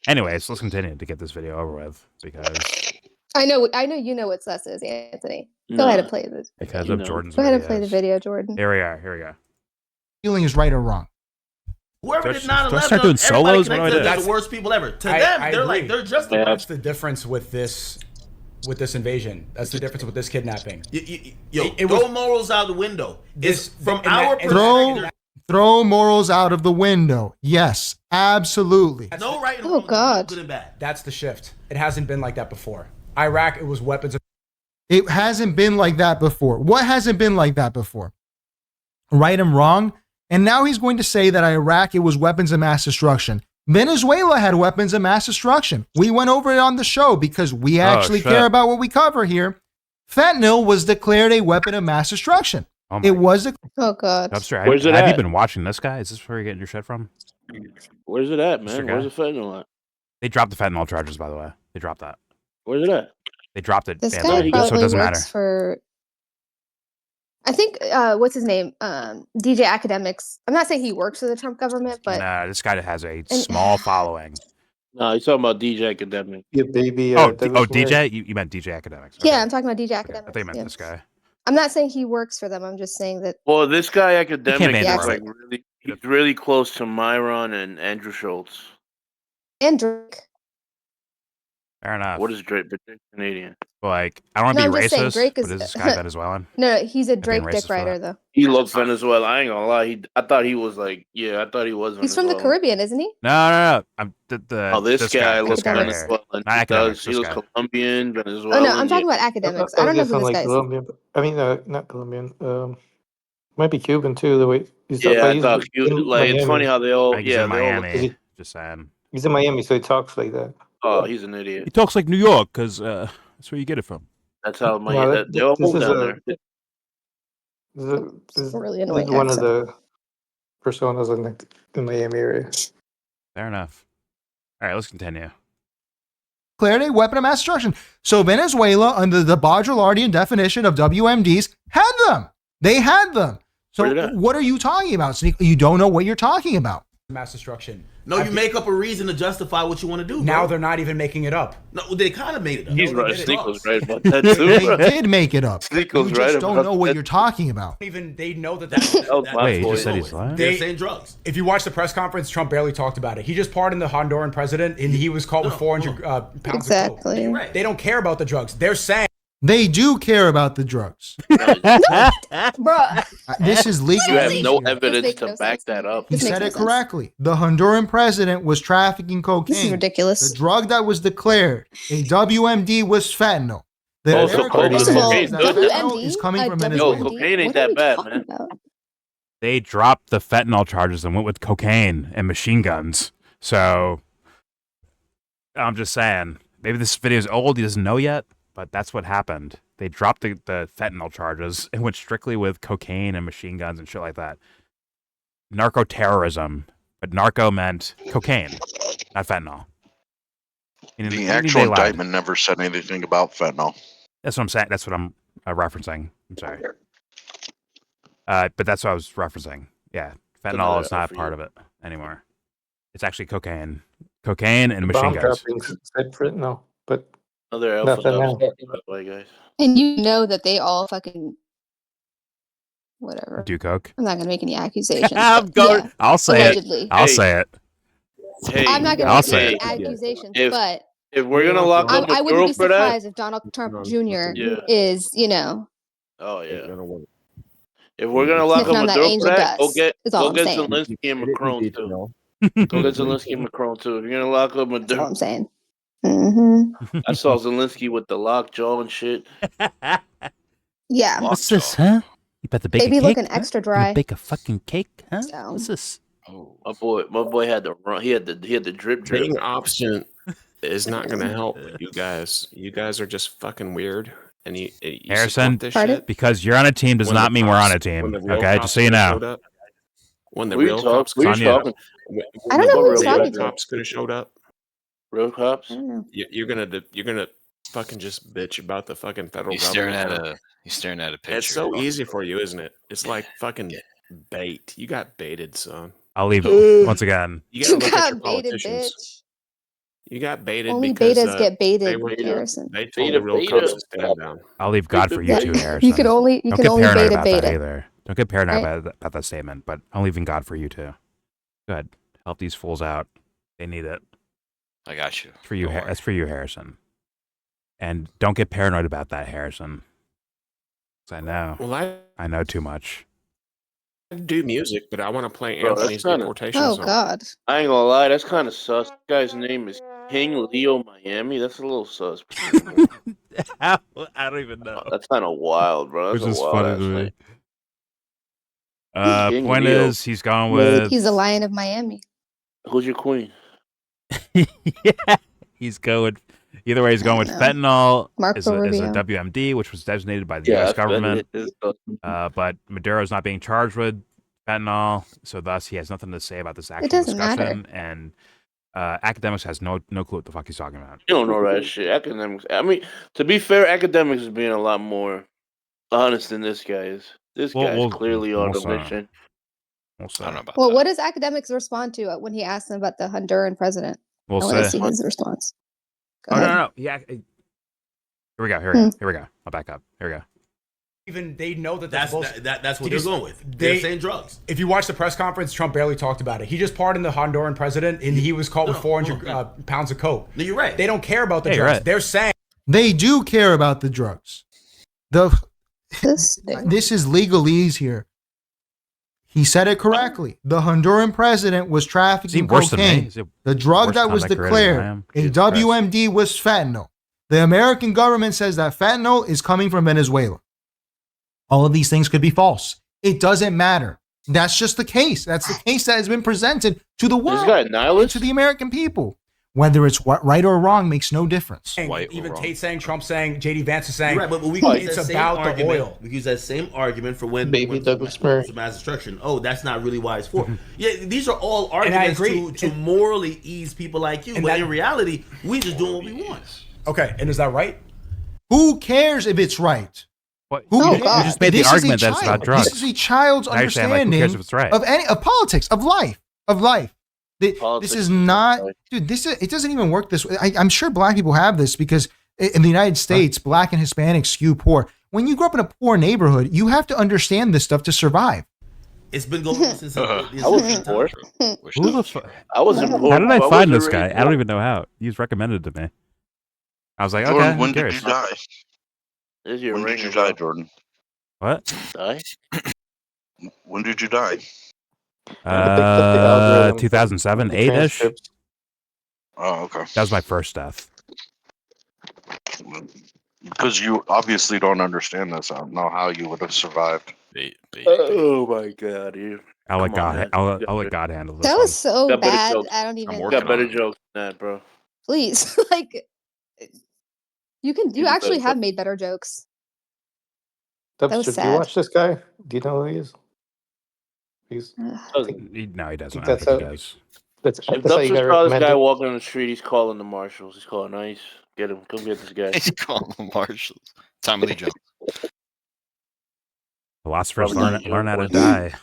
Anyways, let's continue to get this video over with because I know you know what sus is, Anthony. Go No. ahead and play this. because of Jordan's Go ahead and play the videos. video, Jordan. Here we are. Here we go. Feeling is right or wrong. Whoever did Do I 9/11, start doing solos? What do I do? they're the worst people ever. To I them, they're agree. like they're justified. That's the difference with this invasion. That's the difference with this kidnapping. Yo, It throw was- morals out the window. This- It's from and that- our and- perspective. Throw morals out of the window. Yes, absolutely. No right and Oh, wrong. God. Good and bad. That's the shift. It hasn't been like that before. Iraq, it was weapons of It hasn't been like that before. What hasn't been like that before? Right and wrong. And now he's going to say that Iraq, it was weapons of mass destruction. Venezuela had weapons of mass destruction. We went over it on the show because we actually shit. care about what we cover here. Fentanyl was declared a weapon of mass destruction. Oh my It was a Oh God. Dubster, Where's it have you at? been watching this guy? Is this where you're getting your shit from? Where's it at, Mr. man? Guy? Where's the fentanyl at? They dropped the fentanyl charges, by the way. They dropped that. Where's it at? They dropped it. This Anthony, guy so it probably doesn't matter. works for. I think what's his name? DJ Academics. I'm not saying he works for the Trump government, but Nah, this guy has a small following. No, he's talking about DJ Academic. Yeah, baby. DJ? You meant DJ Academics. yeah, I'm talking about DJ Okay. Academics. I think you meant yeah. this guy. I'm not saying he works for them. I'm just saying that. Well, this guy Academic ban is Drake. like he's really close to Myron and Andrew Schultz. And Drake. Fair enough. What is Drake? But Drake's Canadian. Like, I don't want No, to I'm be just saying racist, Drake but is- is this guy Venezuelan? No, he's a being Drake racist dick for writer that. though. He loves Venezuela. I ain't gonna lie. I thought he was like, I thought he was. He's from the Venezuelan. Caribbean, isn't he? No. Oh, this guy this looks guy right here. Venezuelan. Not He Academics, He this looks guy. Colombian, Oh Venezuelan. no, I'm talking about Academics. I don't know who this guy is. Colombian. I mean, not Colombian. Might be Cuban too. The way he's Yeah, I he's thought in like it's funny Miami. how they all Like he's yeah in they all Miami. look. Just saying. He's in Miami, so he talks like that. Oh, he's an idiot. He talks like New York because that's where you get it from. That's how No, they all this move is down a there. this is Really this annoying is one of accent. the personas in the Miami area. Fair enough. All right, let's continue. Declared a weapon of mass destruction. So Venezuela, under the Baudrillardian definition of WMDs, had them. They had them. So what are you talking about, Sneako? You don't know what you're talking about. Mass destruction. No, you make up a reason to justify what you want to do. Now bro. they're not even making it up. No, they kind of made it up. He's right. Sneako's right about that too. They did make it up. Sneako's You right just don't about know what that. you're talking about. Even they know that. Wait, he just said he's lying? They're saying drugs. If you watch the press conference, Trump barely talked about it. He just pardoned the Honduran president, and he was caught with 400 pounds of coke. They don't care about the drugs. They're saying they do care about the drugs. Bruh. This is legal. You have no evidence to back that up. He said it correctly. The Honduran president was trafficking cocaine. This is ridiculous. The drug that was declared a WMD was fentanyl. The Also, American cocaine government says that good. fentanyl is coming from Yo, Venezuela. cocaine ain't that bad, man. They dropped the fentanyl charges and went with cocaine and machine guns. So I'm just saying, maybe this video is old. He doesn't know yet, but that's what happened. They dropped the fentanyl charges and went strictly with cocaine and machine guns and shit like that. Narco terrorism, but narco meant cocaine, not fentanyl. The actual indictment never said anything about fentanyl. That's what I'm saying. That's what I'm referencing. I'm sorry. But that's what I was referencing. Yeah, fentanyl is not part of it anymore. It's actually cocaine and machine Bomb guns. droppings said fentanyl, but Other nothing alpha else. dubs, guys. And you know that they all fucking whatever. Do coke. I'm not gonna make any accusations. I'm but going. yeah, I'll say allegedly. it. I'll say it. Hey, I'm not gonna I'll make say any it. accusations, If- but If we're gonna lock up I wouldn't Maduro be for that, surprised if Donald Trump Jr. Yeah. is, you know, oh yeah. If we're gonna lock Sniffing up on that Maduro angel for that, dust, is all I'm saying. Zelensky and Macron too. Go get Zelensky and Macron too. If you're gonna lock up That's all Maduro, I'm saying. Mm-hmm. I saw Zelensky with the lockjaw and shit. Yeah. What's this, huh? You about to bake They a be cake? looking huh? extra You gonna dry. bake a fucking cake, huh? So. What's this? My boy had the run. He had the drip. Being obstinate is not going to help you guys. You guys are just fucking weird. And you Harrison, support this shit. because you're on a team does When not the mean we're cops- on a team. when the real Okay, cops just so you could have know. showed up, when the We real talk- cops we could have talking- showed up, I don't know who he's the talking real to. cops could have showed up. Real cops. I don't know. You're gonna fucking just bitch about the fucking federal He's staring government. at now. he's staring at a picture. It's so easy for you, isn't it? It's like fucking bait. You got baited, son. I'll leave once again. You gotta You look at your got baited, politicians. bitch. You got baited Only because betas get baited, they were Harrison. They told the real Beta. cops to stand down. I'll leave God for you Yeah, too, Harrison. You can only Don't get only paranoid beta about that beta. either. Don't get paranoid Right? about that statement, but I'm leaving God for you too. Go ahead. Help these fools out. They need it. I got you. It's for you. Don't worry. That's for you, Harrison. And don't get paranoid about that, Harrison. 'Cause I know. Well, I know too much. I do music, but I want to play Bro, that's Anthony's kinda- deportation Oh song. God. I ain't gonna lie, that's kind of sus. This guy's name is King Leo Miami. That's a little sus. I don't even know. That's kind of wild, bro. That's Which is a wild funny ass to me. name. King Point Leo. is, he's gone with. He's a lion of Miami. Who's your queen? Yeah, he's going. Either way, he's going with I don't fentanyl Marco as a Rubio. WMD, which was designated by the Yeah, U.S. that's- government. that is- But Maduro's not being charged with fentanyl, so thus he has nothing to say about this actual doesn't matter. discussion. And Academics has no clue what the fuck he's talking about. You don't know that shit. Academics. I mean, to be fair, Academics is being a lot more honest than this guy is. This guy's clearly on a mission. We'll see. I don't know about Well, that. what does academics respond to when he asked him about the Honduran president? We'll I want to see. see his response. Go Oh ahead. no! Yeah. Here we go. Here we go. I'll back up. Here we go. Even they know that That's bullshit. that's what Did they're you- going with. They're saying drugs. If you watch the press conference, Trump barely talked about it. He just pardoned the Honduran president, and he was caught with 400 pounds of coke. No, you're right. They don't care about the Yeah, you're drugs. right. They're saying They do care about the drugs. This is legalese here. He said it correctly. The Honduran president was trafficking worse than me? cocaine. Is it The drug worse that was conduct created than I declared am? a Jesus Christ. WMD was fentanyl. The American government says that fentanyl is coming from Venezuela. All of these things could be false. It doesn't matter. That's just the case. That's the case that has been presented to the world, to the American people. Whether it's right or wrong makes no difference. Even Tate saying, Trump saying, JD Vance is saying, right, but we can it's about the oil. We use that same argument for when Douglas Murray. mass destruction. Oh, that's not really why it's for. Yeah, these are all arguments to morally ease people like you. But in reality, we just doing what we want. Okay, and is that right? Who cares if it's right? What? Who You just made the argument that it's about drugs. This is a child's understanding who cares if it's right? of politics, of life. This is not, dude. It doesn't even work this way. I'm sure black people have this because in the United States, black and Hispanics skew poor. When you grow up in a poor neighborhood, you have to understand this stuff to survive. It's been going on since I was poor. Who the fuck? I wasn't poor. How did I find this guy? I don't even know how. He was recommended to me. I was like, Jordan, okay. when did you die? When did you die, Jordan? What? Die? When did you die? 2007, 8-ish. Oh, okay. That was my first death. Because you obviously don't understand this. I don't know how you would have survived. Oh my god, dude. I'll let God handle this. That was so Got better bad. jokes. I don't even. Got better jokes than that, bro. Please, like, you actually have made better jokes. That was Did sad. you watch this guy? Do you know who he is? No, he doesn't. That's I think he does. That's If how you Dubster got saw this guy recommended. walking on the street, he's calling the marshals. He's calling ICE. Get him. Come get this guy. He's calling the marshals. Tommy Lee Jones. Philosophers learn how to die,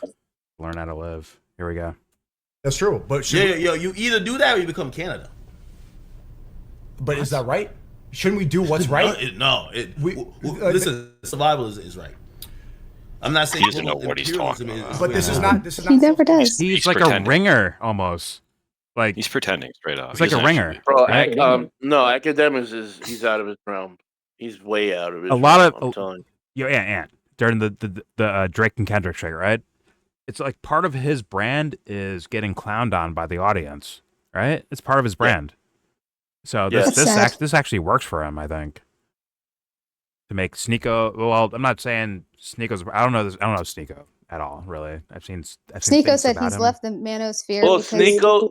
learn how to live. Here we go. That's true. But you either do that or you become Canada. But is that right? Shouldn't we do what's right? Listen, survival is right. I'm not saying he doesn't know what he's talking about. But this is not. He never does. He's like pretending. A ringer almost. Like he's pretending straight up. He's like a ringer. Bro, no, Academics he's out of his realm. He's way out of his realm. I'm telling you. Yeah, during the Drake and Kendrick shit, right? It's like part of his brand is getting clowned on by the audience, right? It's part of his brand. So this actually works for him, I think. To make Sneako, well, I'm not saying Sneako's. I don't know Sneako at all, really. I've seen Sneako said he's left the manosphere. Well, Sneako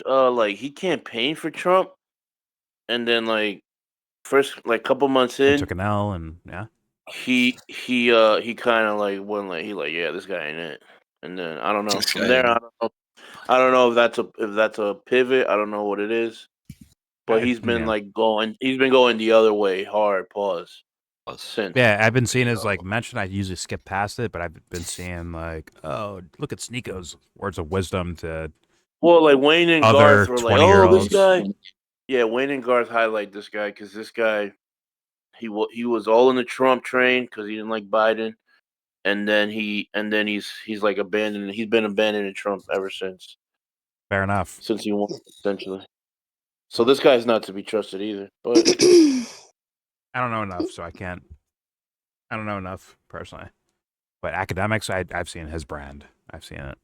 had like he campaigned for Trump, and then like first like couple months in, he took an L, and he kind of like went like this guy ain't it, and then I don't know from there I don't know if that's a pivot. I don't know what it is. But he's been going the other way hard. Pause. Since. Yeah, I've been seeing his like mention. I usually skip past it, but I've been seeing like, oh, look at Sneako's words of wisdom to. Well, like Wayne and other Garth were like, oh, this guy. Yeah, Wayne and Garth highlight this guy because this guy, he was all in the Trump train because he didn't like Biden, and then he's like abandoned. He's been abandoning Trump ever since. Fair enough. Since he won, essentially. So this guy's not to be trusted either. But I don't know enough, so I can't. I don't know enough personally. But Academics, I've seen his brand. I've seen it.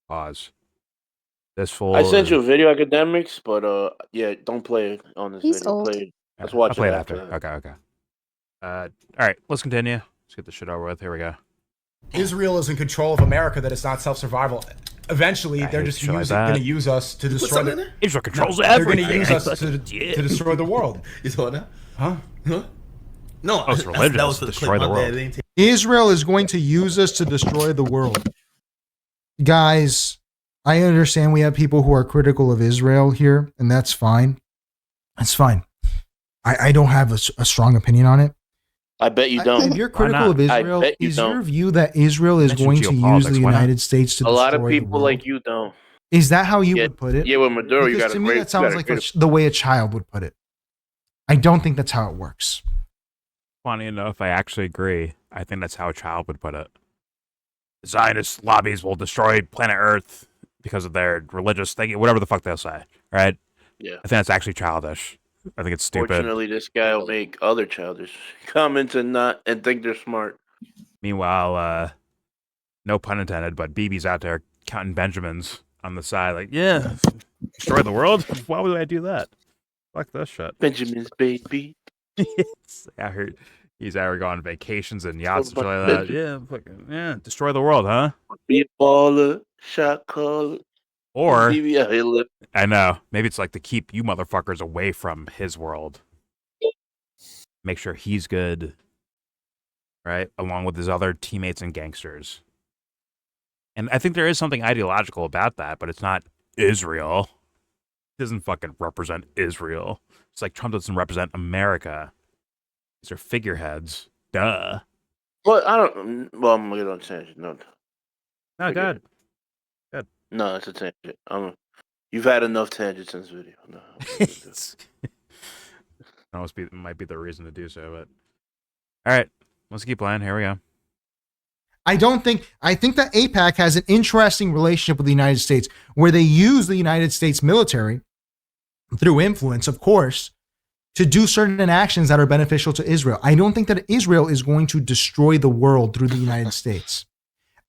Pause. This fool. I sent you a video, Academics, but yeah, don't play it on this video. Old. Play it. Let's watch I'll it play after. Okay. All right, let's continue. Let's get this shit over with. Here we go. Israel is in control of America. That it's not self-survival. Eventually, they're just going to use us to destroy. Israel controls everything. They're going to use us to destroy the world. You saw that? Huh? No, it's religious. That was to destroy the world. Israel is going to use us to destroy the world. Guys, I understand we have people who are critical of Israel here, and that's fine. That's fine. I don't have a strong opinion on it. I bet you don't. If you're critical of Israel, is your view that Israel is going to use the United States to destroy the world? A lot of people like you don't. Is that how you would put it? Yeah, with Maduro, because you got to me, that sounds like the way a child would put it. I don't think that's how it works. Funny enough, I actually agree. I think that's how a child would put it. Zionist lobbies will destroy planet Earth because of their religious thing, whatever the fuck they'll say, right? Yeah. I think that's actually childish. I think it's stupid. Fortunately, this guy will make other childish comments and think they're smart. Meanwhile, no pun intended, but BB's out there counting Benjamins on the side, like, yeah, destroy the world? Why would I do that? Fuck this shit. Benjamins, baby. Yes, I heard. He's ever gone on vacations and yachts and shit like that. Yeah, fucking, yeah, destroy the world, huh? Be a baller, shot caller. Or Hitler. I know, maybe it's like to keep you motherfuckers away from his world. Make sure he's good, right? Along with his other teammates and gangsters. And I think there is something ideological about that, but it's not Israel. It doesn't fucking represent Israel. It's like Trump doesn't represent America. These are figureheads. Duh. Well, I don't. Well, I'm gonna get on tangent. No, good. Good. No, it's a tangent. You've had enough tangents in this video. No. That might be the reason to do so, but all right, let's keep playing. Here we go. I think that AIPAC has an interesting relationship with the United States where they use the United States military through influence, of course, to do certain actions that are beneficial to Israel. I don't think that Israel is going to destroy the world through the United States.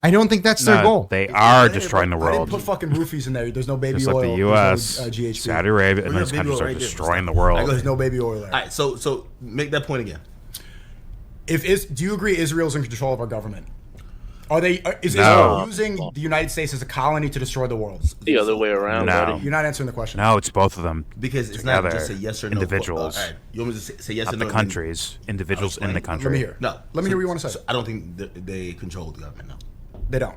I don't think that's their goal. They are destroying the I didn't world. put fucking roofies in there. There's no baby Just oil. like the U.S., no, GHP. Saudi Arabia, and those countries are destroying the world. There's no baby oil there. All right, so make that point again. Do you agree Israel's in control of our government? Is No. Israel using the United States as a colony to destroy the world? The other way around, No. buddy. You're not answering the question. No, it's both of them. Because it's together. not just a yes or no. Individuals. All right. You want me to say yes Not or no? the countries. Individuals in the country. Let me hear. No. Let me hear what you want to say. So I don't think they control the government, no. They don't.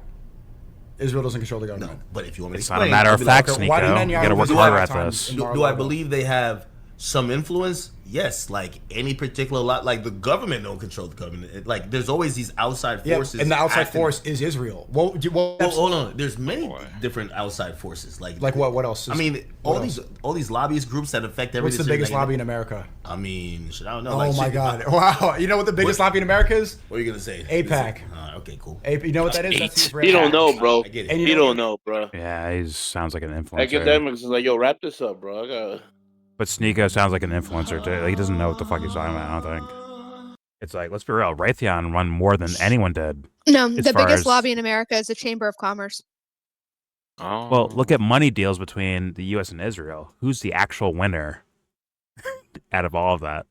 Israel doesn't control the government. No, but if you want me to It's explain, not a matter of fact, okay, why did Sneako. You got to work Netanyahu harder at visit this. Do I believe they have some influence? Yes, like any particular lot, like the government don't control the government. Like there's always these outside forces. And the outside acting- force is Israel. Well, hold on. There's many different outside forces. Like what? What else? I mean, all these lobbyist groups that affect every. What's the biggest lobby in America? I mean, I don't know. Oh like, my God! Wow! You know what the biggest lobby in America is? What are you gonna say? AIPAC. Okay, cool. You know what that is? He don't know, bro. I get it. And he don't know, bro. Yeah, he sounds like an influencer. Academics is like, yo, wrap this up, bro. I got. But Sneako sounds like an influencer too. Like, he doesn't know what the fuck he's talking about. I don't think. It's like, let's be real. Raytheon won more than anyone did. No, as the far biggest as- lobby in America is the Chamber of Commerce. Oh. Well, look at money deals between the U.S. and Israel. Who's the actual winner out of all of that?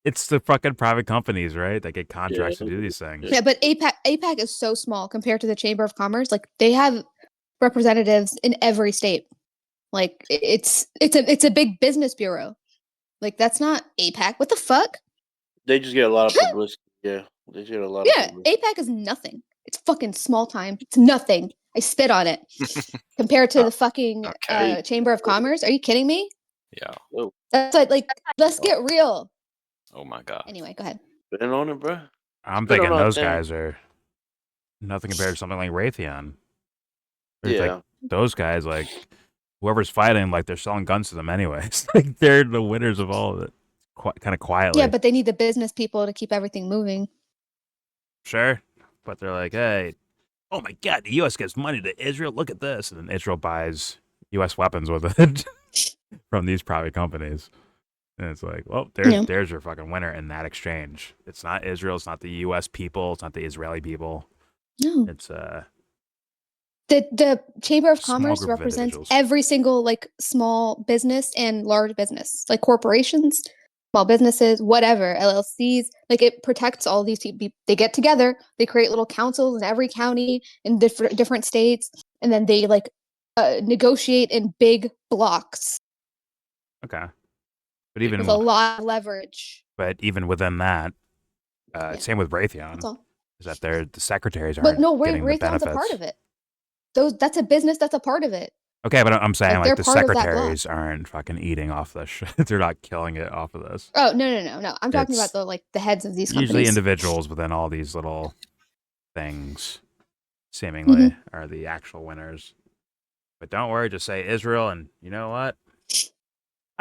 It's the fucking private companies, right? That get contracts to do these things. Yeah, but AIPAC is so small compared to the Chamber of Commerce. Like they have representatives in every state. Like it's a big business bureau. Like that's not AIPAC. What the fuck? They just get a lot of publicity. Yeah, they just get a lot. Yeah, of publicity. AIPAC is nothing. It's fucking small time. It's nothing. I spit on it compared to the fucking Chamber of Commerce. Are you kidding me? Yeah. That's like let's get real. Oh my God. Anyway, go ahead. Been on it, bro. I'm Spit thinking on those that guys are nothing compared to something like Raytheon. It's Yeah. like those guys, like whoever's fighting, like they're selling guns to them anyways. Like they're the winners of all of it, kind of quietly. Yeah, but they need the business people to keep everything moving. Sure, but they're like, hey, oh my God, the U.S. gives money to Israel. Look at this, and then Israel buys U.S. weapons with it from these private companies. And it's like, well, there's your fucking winner in that exchange. It's not Israel. It's not the U.S. people. It's not the Israeli people. No, it's the Chamber of Small Commerce group of represents individuals. every single like small business and large business, like corporations, small businesses, whatever, LLCs. Like it protects all these people. They get together, they create little councils in every county in different states, and then they like negotiate in big blocks Okay. But even with a lot of leverage. But even within that, same with Raytheon, That's all. is that the secretaries aren't But no, getting the Raytheon's benefits. a part of it. That's a business. That's a part of it. Okay, but I'm saying Like, like they're the part of that block. secretaries aren't fucking eating off this shit. They're not killing it off of this. Oh no! I'm talking It's about the heads of these companies. Usually individuals within all these little things seemingly are the actual winners. But don't worry, just say Israel, and you know what?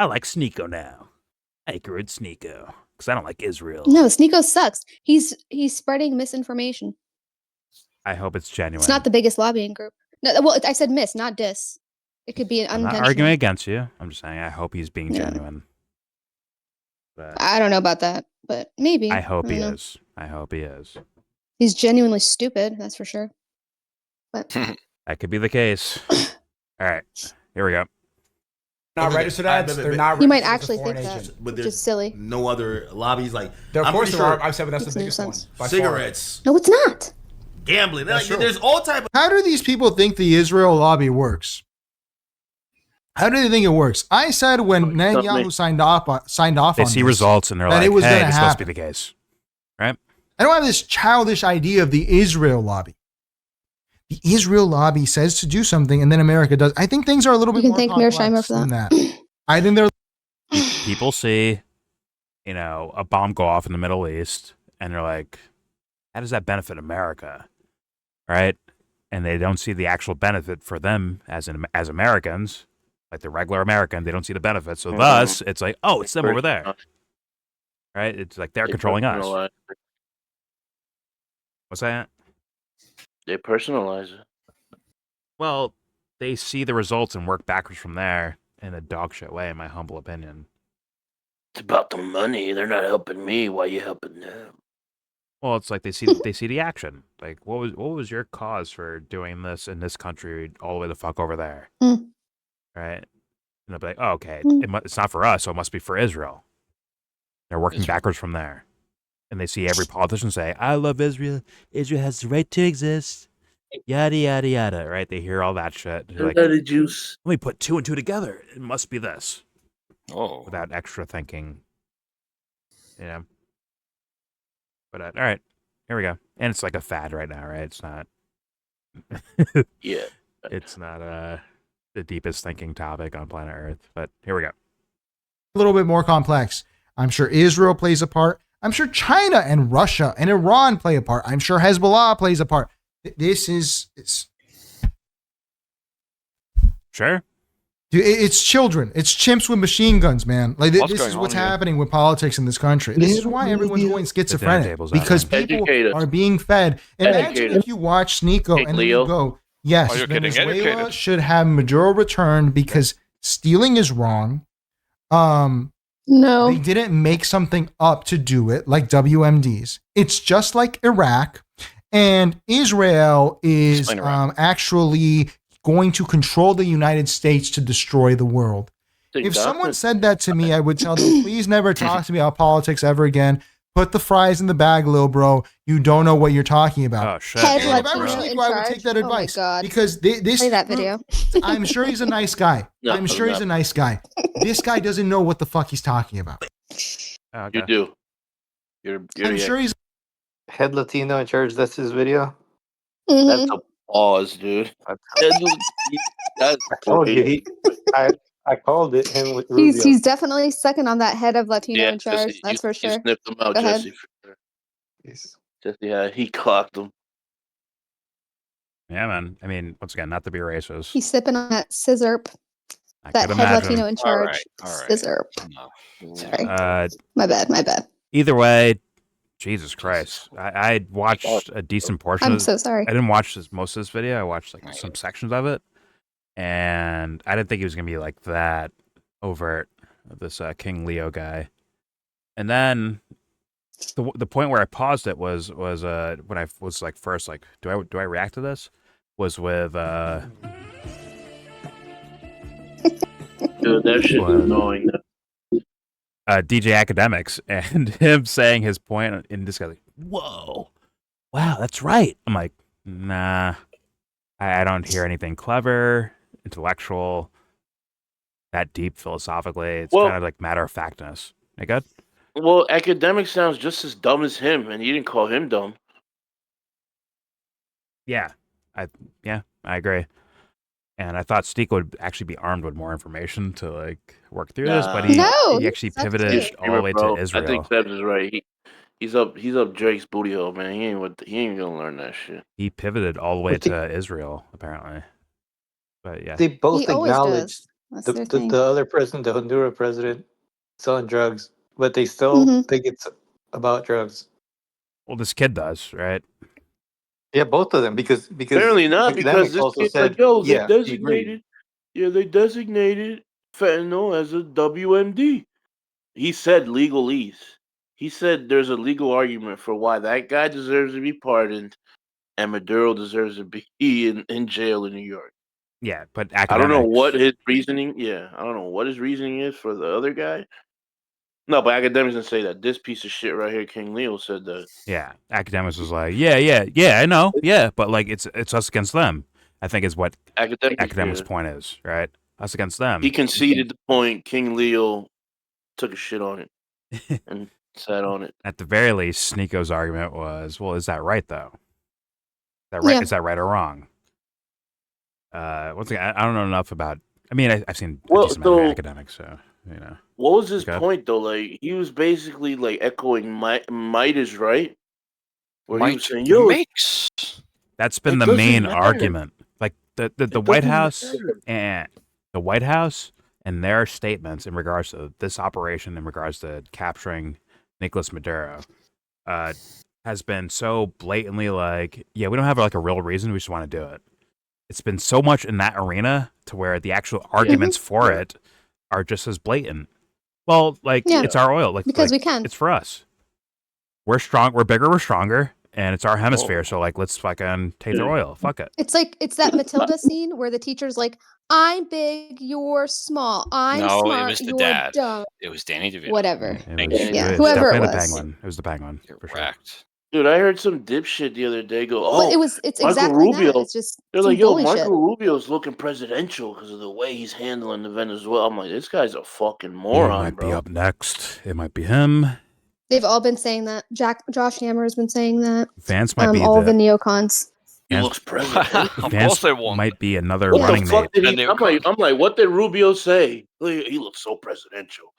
I like Sneako now. I agree with Sneako because I don't like Israel. No, Sneako sucks. He's spreading misinformation. I hope it's genuine. It's not the biggest lobbying group. No, well, I said miss, not dis. It could be an I'm not unintentional. arguing against you. I'm just saying I hope he's being Yeah. genuine. But I don't know about that, but maybe. I hope don't he know. is. I hope he is. He's genuinely stupid, that's for sure. But That could be the case. All right, here we go. not registered ads. They're not. You might registered as a actually foreign think that, agent. But which there's is silly. no other lobbies like. Of I'm course pretty there sure are. I've said, but that's the Makes biggest no one. sense. By cigarettes, No, it's not. gambling. That's Like, true. there's all type of. How do these people think the Israel lobby works? How do they think it works? I said when Netanyahu signed off They on see this, results and they're that like, it was hey, going to this is supposed to happen. be the case. Right? I don't have this childish idea of the Israel lobby. The Israel lobby says to do something and then America does. I think things are a little You bit can more thank complex Mearsheimer for than that. that. I think they're People see, a bomb go off in the Middle East, and they're like, how does that benefit America? Right? And they don't see the actual benefit for them as Americans, like the regular American. They don't see the benefit. So thus, it's like, oh, it's them over there. Right? It's like they're controlling us. What's that? They personalize it. Well, they see the results and work backwards from there in a dog shit way, in my humble opinion. It's about the money. They're not helping me. Why you helping them? Well, it's like they see the action. Like, what was your cause for doing this in this country all the way the fuck over there? Mm. Right? And they'll be like, oh, okay, Mm. it's not for us, so it must be for Israel. They're working backwards from there. And they see every politician say, I love Israel. Israel has the right to exist. Yada, yada, yada. Right? They hear all that shit. They're like, juice. let me put two and two together. It must be this. Oh. Without extra thinking. Yeah. But, all right. Here we go. And it's like a fad right now, right? It's not. Yeah. It's not the deepest thinking topic on planet Earth. But here we go. a little bit more complex. I'm sure Israel plays a part. I'm sure China and Russia and Iran play a part. I'm sure Hezbollah plays a part. This is sure. Dude, it's children. It's chimps with machine guns, man. Like this is what's happening with politics in this country. This is why everyone's going schizophrenic because people are being fed. Imagine if you watch Sneako and then you go, yes, Venezuela should have Maduro returned because stealing is wrong. No, they didn't make something up to do it like WMDs. It's just like Iraq, and Israel is actually going to control the United States to destroy the world. If someone said that to me, I would tell them, please never talk to me about politics ever again. Put the fries in the bag, little bro. You don't know what you're talking about. Oh, shit. If I were Sneako, I would take that advice. Because this play that video. I'm sure he's a nice guy. I'm sure he's a nice guy. This guy doesn't know what the fuck he's talking about. Okay. You do. I'm sure he's head Latino in charge. That's his video. That's a pause, dude. I told you. I called it him with Rubio. He's definitely second on that head of Latino in charge. Jesse, that's for sure. You sniffed him out, Go Jesse. Jesse, yeah, he clocked him. Yeah, man. I mean, once again, not to be racist. He's sipping on that scissor. That head Latino in charge. Scissor. Sorry. My bad. Either way, Jesus Christ. I watched a decent portion. I'm so sorry. I didn't watch most of this video. I watched like some sections of it. And I didn't think he was going to be like that overt, this King Leo guy. And then the point where I paused it was when I was like first like, do I react to this? Was with Dude, that shit was annoying. DJ Akademics and him saying his point, and this guy like, whoa, wow, that's right. I'm like, nah, I don't hear anything clever, intellectual, that deep philosophically. It's kind of like matter of factness. You good? Well, Akademics sounds just as dumb as him, and you didn't call him dumb. Yeah, I agree. And I thought Sneako would actually be armed with more information to like work through this, but he actually pivoted all the way to Israel. I think Sebs is right. He's up Drake's booty hole, man. He ain't gonna learn that shit. He pivoted all the way to Israel, apparently. But yeah, they both acknowledged the other president, the Honduras president, selling drugs, but they still think it's about drugs. Well, this kid does, right? Yeah, both of them because apparently not, because this kid said, like, yo, they designated fentanyl as a WMD. He said legalese. He said there's a legal argument for why that guy deserves to be pardoned and Maduro deserves to be in jail in New York. Yeah, but I don't know what Academics. his reasoning. Yeah, I don't know what his reasoning is for the other guy. No, but Academics didn't say that. This piece of shit right here, King Leo, said that. Yeah, Academics was like, yeah, I know, yeah, but like it's us against them. I think is what Academics' point is, right? Us against them. He conceded the point. King Leo took a shit on it and sat on it. At the very least, Sneako's argument was, well, is that right though? Is that right? Yeah. Is that right or wrong? Once again, I don't know enough about. I mean, I've seen a Well, decent amount of so Academics, so you know. what was his Okay. point though? Like he was basically like echoing might is right, where he was saying, "Yo, makes." That's been It the doesn't main matter. argument. Like the White doesn't House matter. and the White House and their statements in regards to this operation, in regards to capturing Nicolas Maduro, has been so blatantly like, yeah, we don't have like a real reason. We just want to do it. It's been so much in that arena to where the actual arguments for it are just as blatant. Well, like it's our oil, like because like, we can. It's for us. We're strong. We're bigger. We're stronger. And it's our hemisphere, so like, let's fucking take their oil. Fuck it. It's like it's that Matilda scene where the teacher's like, "I'm big, you're small. I'm No, smart, it was the you're dad. dumb." It was Danny DeVito. Whatever. It was, Yeah, it was whoever it definitely the was. Penguin. It was the Penguin for sure. Dude, I heard some dipshit the other day go, But "Oh, it's Marco exactly Rubio." that. It's just They're some like, "Yo, bully Marco shit. Rubio's looking presidential because of the way he's handling the Venezuela." I'm like, this guy's a fucking He moron, might be bro. up next. It might be him. They've all been saying that. Josh Hammer has been saying that. Vance might be all the the neocons. He Vance, looks presidential. Vance might be another What running the fuck mate. did he? I'm like, what did Rubio say? He looks so presidential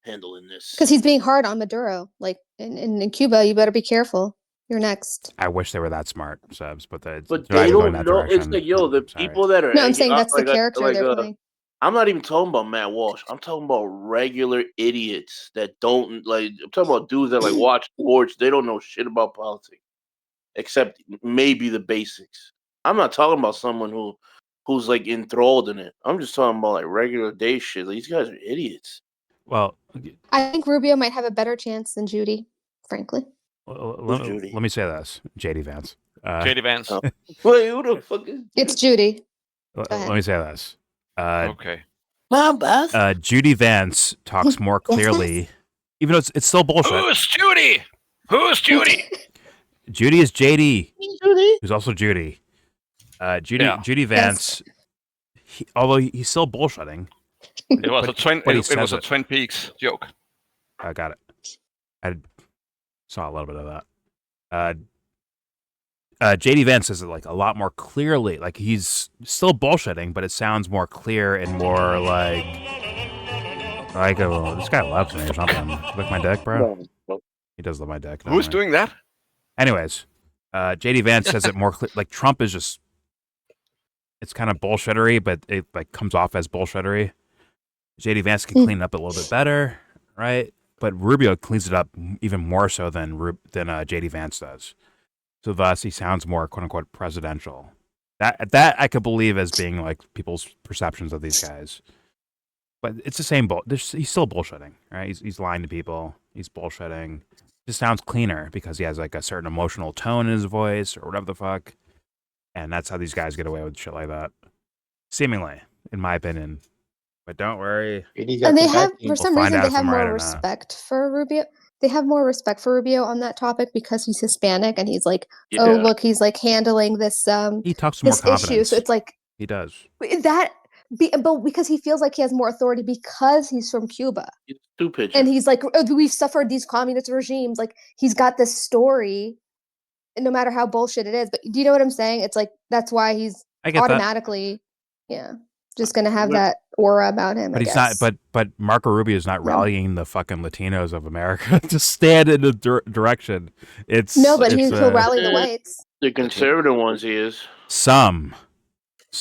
handling this. Because he's being hard on Maduro. Like in Cuba, you better be careful. You're next. I wish they were that smart, subs, but they're But not they even going don't that know. It's direction. like, yo, the Sorry. people that are. No, I'm saying that's the character they're playing. I'm not even talking about Matt Walsh. I'm talking about regular idiots that don't like. I'm talking about dudes that like watch sports. They don't know shit about politics, except maybe the basics. I'm not talking about someone who's like enthralled in it. I'm just talking about like regular day shit. Like, these guys are idiots. Well, I think Rubio might have a better chance than Judy, frankly. let me say this, JD Vance. JD Vance. Wait, who the fuck is? It's Judy. Let me say this. Okay. Mom, Beth. Judy Vance talks more clearly, even though it's still bullshit. Who's Judy? Who's Judy? Judy is JD, Judy. who's also Judy. Judy Vance, although he's still bullshitting. It was but a Twin Peaks joke. I got it. I saw a little bit of that. JD Vance says it like a lot more clearly. Like he's still bullshitting, but it sounds more clear and more like oh, this guy loves me or something. Lick my dick, bro. He does love my dick. Who's doing that? Anyways, JD Vance says it more clear. Like Trump is just, it's kind of bullshittery, but it like comes off as bullshittery. JD Vance can clean it up a little bit better, right? But Rubio cleans it up even more so than JD Vance does. So thus, he sounds more "quote unquote" presidential. That I could believe as being like people's perceptions of these guys. But it's the same he's still bullshitting, right? He's lying to people. He's bullshitting. Just sounds cleaner because he has like a certain emotional tone in his voice or whatever the fuck. And that's how these guys get away with shit like that. Seemingly, in my opinion. But don't worry. And they have, for some reason, they have more respect for Rubio. They have more respect for Rubio on that topic because he's Hispanic and he's like, oh, look, he's like handling this he talks more confidence. issue. So it's like he does but because he feels like he has more authority because he's from Cuba. He's stupid. And he's like, oh, we've suffered these communist regimes. Like he's got this story, no matter how bullshit it is. But do you know what I'm saying? It's like that's why he's automatically, just gonna have that aura about him. But he's not. But Marco Rubio is not rallying the fucking Latinos of America to stand in the direction. It's but he'll rally the whites. The conservative ones, he is. Some.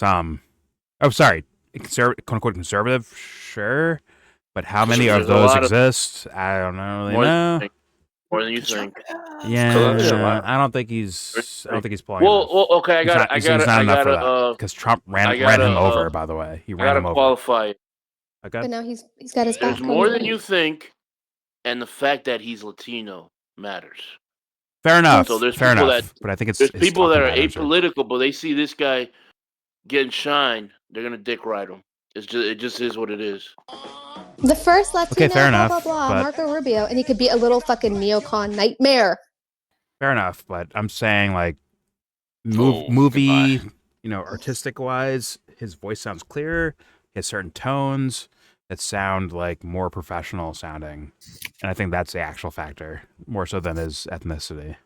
Oh, sorry. Quote unquote conservative, sure. But how many of those exist? I don't really know. More than you think. Yeah, I don't think he's pulling. Well, okay, I got because Trump ran him over. By the way, he ran him over. Qualify. But now he's got his back. There's more than you think, and the fact that he's Latino matters. Fair enough. So there's fair people enough. But I think there's people that are apolitical, but they see this guy getting shine, they're gonna dick ride him. It just is what it is. The first Latino, Okay, fair blah, enough, blah, blah, but- Marco Rubio, and he could be a little fucking neocon nightmare. Fair enough, but I'm saying like Oh, movie, artistic wise, his voice sounds clearer. He has certain tones that sound like more professional sounding, and I think that's the actual factor more so than his ethnicity,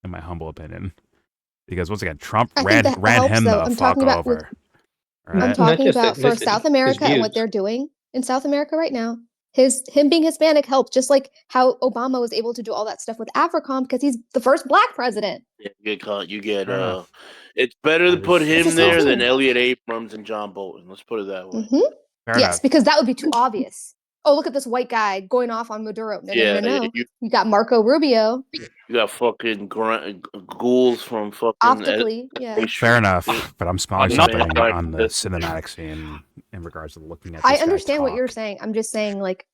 in my humble opinion. Because once again, Trump ran helps, him though. the I'm fuck talking about over. I'm Right? talking just about for ethnicity, South his America and what views. they're doing in South America right now. Him being Hispanic helped, just like how Obama was able to do all that stuff with Africom because he's the first black president. Yeah, you get caught. You get Fair enough. It's better to That put is- him It's the same there than thing. Elliot Abrams and John Bolton. Let's put it that way. Hmm Fair Yes, enough. because that would be too obvious. Oh, look at this white guy going off on Maduro. No, Yeah, no. you You got Marco Rubio. got fucking ghouls from fucking Optically, yeah. Fair enough, but I'm smelling Not something like on the this. cinematic scene in regards to looking at. I This guy understand what talk. you're saying. I'm just saying, like,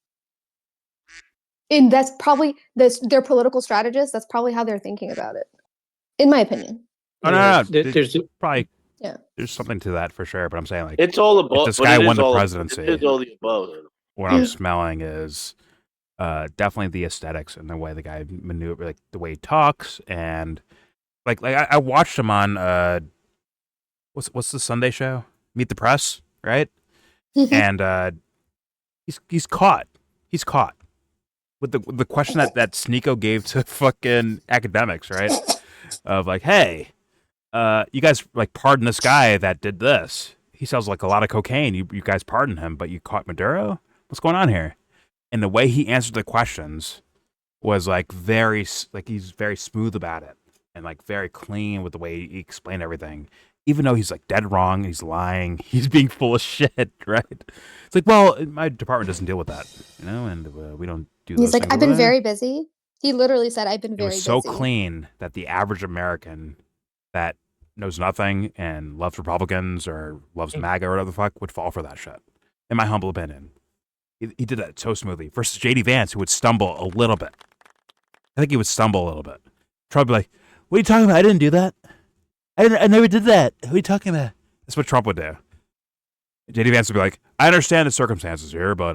and that's probably their political strategists. That's probably how they're thinking about it, in my opinion. Oh Yeah, no, there's probably Yeah. there's something to that for sure. But I'm saying like It's all if above. this but guy it won is the all- presidency. It is all the above. What I'm smelling is definitely the aesthetics and the way the guy maneuver, like the way he talks, and like I watched him on what's the Sunday show? Meet the Press, right? And he's caught. He's caught with the question that Sneako gave to fucking Akademics, right? Of like, hey, you guys like pardon this guy that did this. He sells like a lot of cocaine. You guys pardon him, but you caught Maduro. What's going on here? And the way he answered the questions was like he's very smooth about it and like very clean with the way he explained everything. Even though he's like dead wrong, he's lying, he's being full of shit, right? It's like, well, my department doesn't deal with that, and we don't do. He's those like, things I've over been there." very busy. He literally said, I've been It very was so busy. clean that the average American that knows nothing and loves Republicans or loves MAGA or whatever the fuck would fall for that shit. In my humble opinion, he did that so smoothly. Versus JD Vance, who would stumble a little bit. I think he would stumble a little bit. Trump would be like, "What are you talking about? I didn't do that. I never did that. What are you talking about?" That's what Trump would do. JD Vance would be like, "I understand the circumstances here, but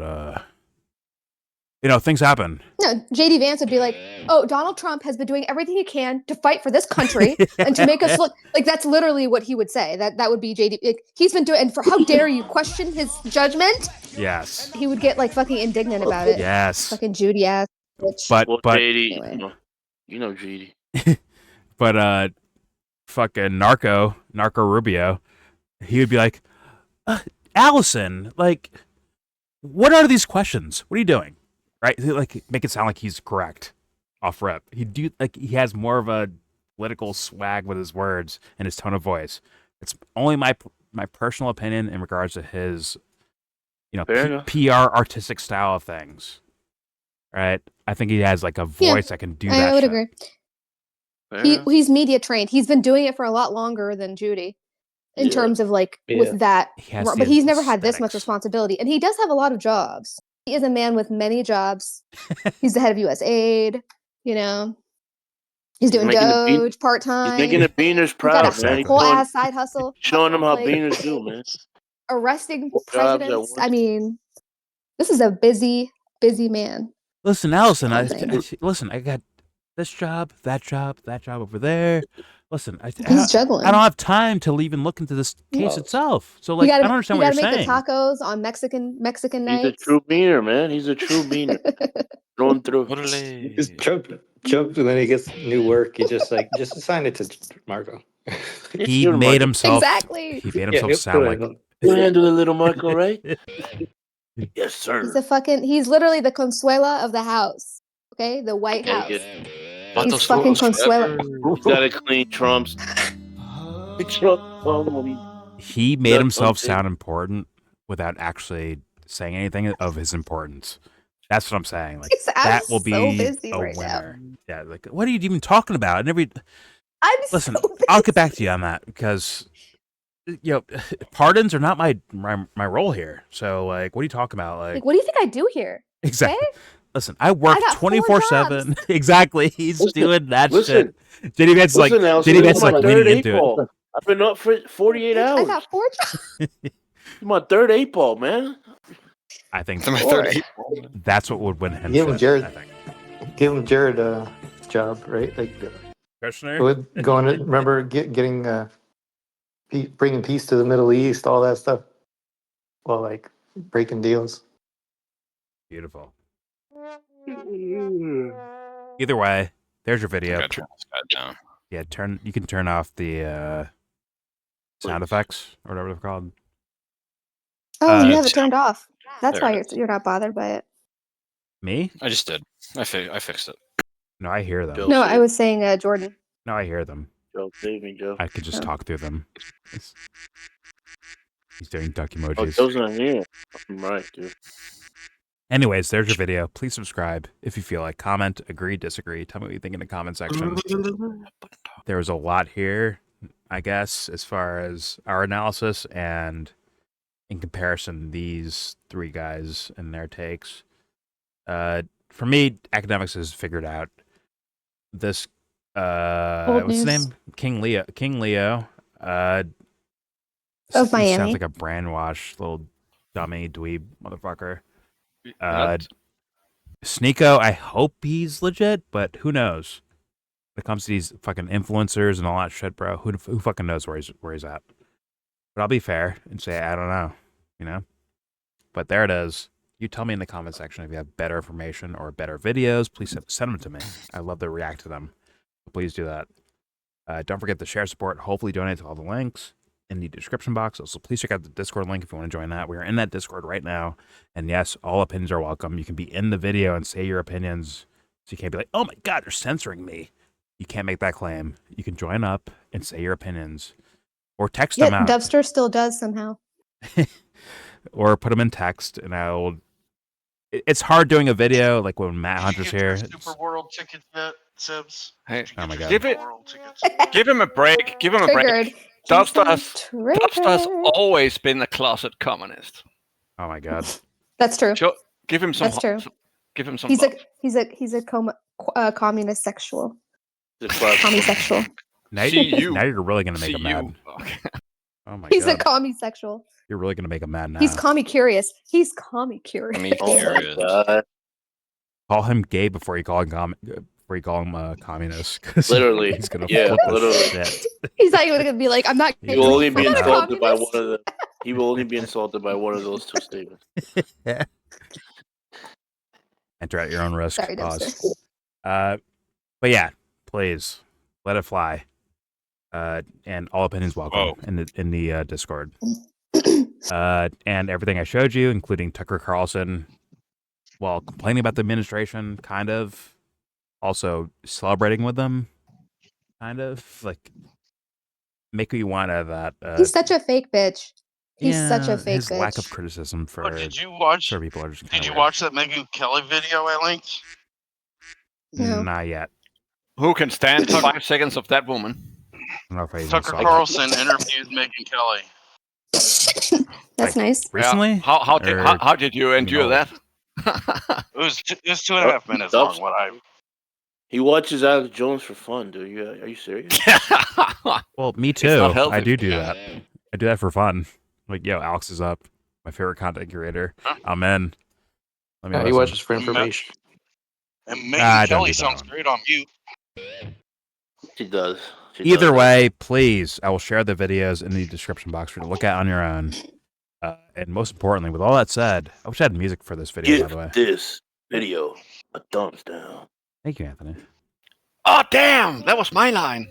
things happen." No, JD Vance would be like, oh, Donald Trump has been doing everything he can to fight for this country and to make us look like that's literally what he would say. That would be JD. Like, he's been doing, and for how dare you question his judgment? Yes. He would get like fucking indignant about it. Yes. Fucking Judy ass. Bitch. But JD, Anyway. you know JD. But fucking Narco Rubio, he would be like, Allison, like, what are these questions? What are you doing? Right? Like, make it sound like he's correct off rep. He has more of a political swag with his words and his tone of voice. It's only my personal opinion in regards to his, PR artistic style of things. Right? I think he has like a voice that can do that. I would shit. agree. He's media trained. He's been doing it for a lot longer than Judy in terms of like with that. But he's never had this much responsibility. And he does have a lot of jobs. He is a man with many jobs. He's the head of USAID, He's doing Doge part-time. He's making the Beaners proud, He's got man. a whole ass side hustle. Showing them how Like, Beaners do, man. Arresting Jobs at presidents. once. I mean, this is a busy man. Listen, Allison, I got this job, that job over there. Listen, He's juggling. I don't have time to even look into this case itself. So, like, You gotta, I don't understand you what gotta you're make saying. the tacos on Mexican He's a nights. true beaner, man. He's a true beaner. Thrown through. It's Trump when he gets new work, he just assign it to Marco. He made himself Exactly. He made himself sound like You handle a little Marco, right? Yes, sir. He's literally the Consuela of the house. Okay, the White House. He's fucking Consuela. He's got to clean Trump's. he made himself sound important without actually saying anything of his importance. That's what I'm saying. Like that will be so busy a right winner. Yeah, like what are you even talking about? And listen, so I'll get back to you on that because pardons are not my role here. So like, what are you talking about? Like, what do you think I do here? Exactly. Okay? Listen, I work got 24/7. Exactly. He's doing that listen, shit. JD Vance is like, Nelson, JD Vance is like third leaning into April. it. I've been up for 48 hours. I got 4 My third 8-ball, man. I think My third 8-ball. That's what would win him. Give him shit, Jared. I think. Give him Jared a job, right? Like Kushner? with going to remember getting bringing peace to the Middle East, all that stuff. Well, like breaking deals. Beautiful. Either way, there's your video. Gotta turn this guy down. Yeah, you can turn off the sound effects or whatever they're called. Oh, you have it turned off. That's There why it you're not bothered by it. Me? I just did. I fixed it. No, I hear them. No, I was saying Jordan. No, I hear them. Joe, save me, Joe. I could just talk through them. He's doing duck Oh, emojis. Joe's not here. I'm right, dude. Anyways, there's your video. Please subscribe if you feel like. Comment, agree, disagree. Tell me what you think in the comment section. There was a lot here, I guess, as far as our analysis and in comparison, these three guys and their takes. For me, Akademics has figured out this. What's his name? King Leo. Of Miami. Sounds Miami. like a brainwashed little dummy dweeb motherfucker. Sneako, I hope he's legit, but who knows? When it comes to these fucking influencers and all that shit, bro, who fucking knows where he's at? But I'll be fair and say I don't know, you know. But there it is. You tell me in the comment section if you have better information or better videos. Please send them to me. I love to react to them. Please do that. Don't forget to share support. Hopefully donate to all the links in the description box. Also, please check out the Discord link if you want to join that. We are in that Discord right now. And yes, all opinions are welcome. You can be in the video and say your opinions. So you can't be like, oh my God, they're censoring me. You can't make that claim. You can join up and say your opinions. Or text them out. Dubster still does somehow. Or put them in text and I'll... It's hard doing a video like when Matt Hunter's here. Super World tickets yet, Sibs? Hey, oh my God. Give him a break. Give him a break. Dubster's always been a closet communist. Oh my God. That's true. Give him some. That's true. Give him some. He's a communist sexual. Commisexual. Now you're really gonna make him mad. Oh my God. He's a commisexual. You're really gonna make him mad now. He's commie curious. He's commie curious. Call him gay before you call him communist. Literally. He's gonna flip literally. Shit. He's not even gonna be like, I'm not. He will only be insulted by one of the. He will only be insulted by one of those two statements. Enter at your own risk. Sorry, Pause. But yeah, please let it fly. And all opinions welcome in the Discord. And everything I showed you, including Tucker Carlson, while complaining about the administration, kind of, also celebrating with them, kind of, like, make what you want out of that. He's such a fake bitch. He's such a fake his bitch. lack of criticism for. Did you watch? People are just did you watch that Megyn Kelly video I linked? No. Not yet. Who can stand 5 seconds of that woman? I don't know if I even Tucker saw Carlson interviewed Megyn Kelly. That's nice. Recently? Yeah. How did you endure that? It was 2.5 minutes long. He watches Alex Jones for fun, dude. Are you serious? Well, me too. I do that. I do that for fun. Like, yo, Alex is up. My favorite content creator. I'm in. Let me He watches for information. And Megyn Kelly sounds great on mute. She does. Either way, please, I will share the videos in the description box for you to look at on your own. And most importantly, with all that said, I wish I had music for this video, by the way. This video a thumbs down. Thank you, Anthony. Oh, damn! That was my line.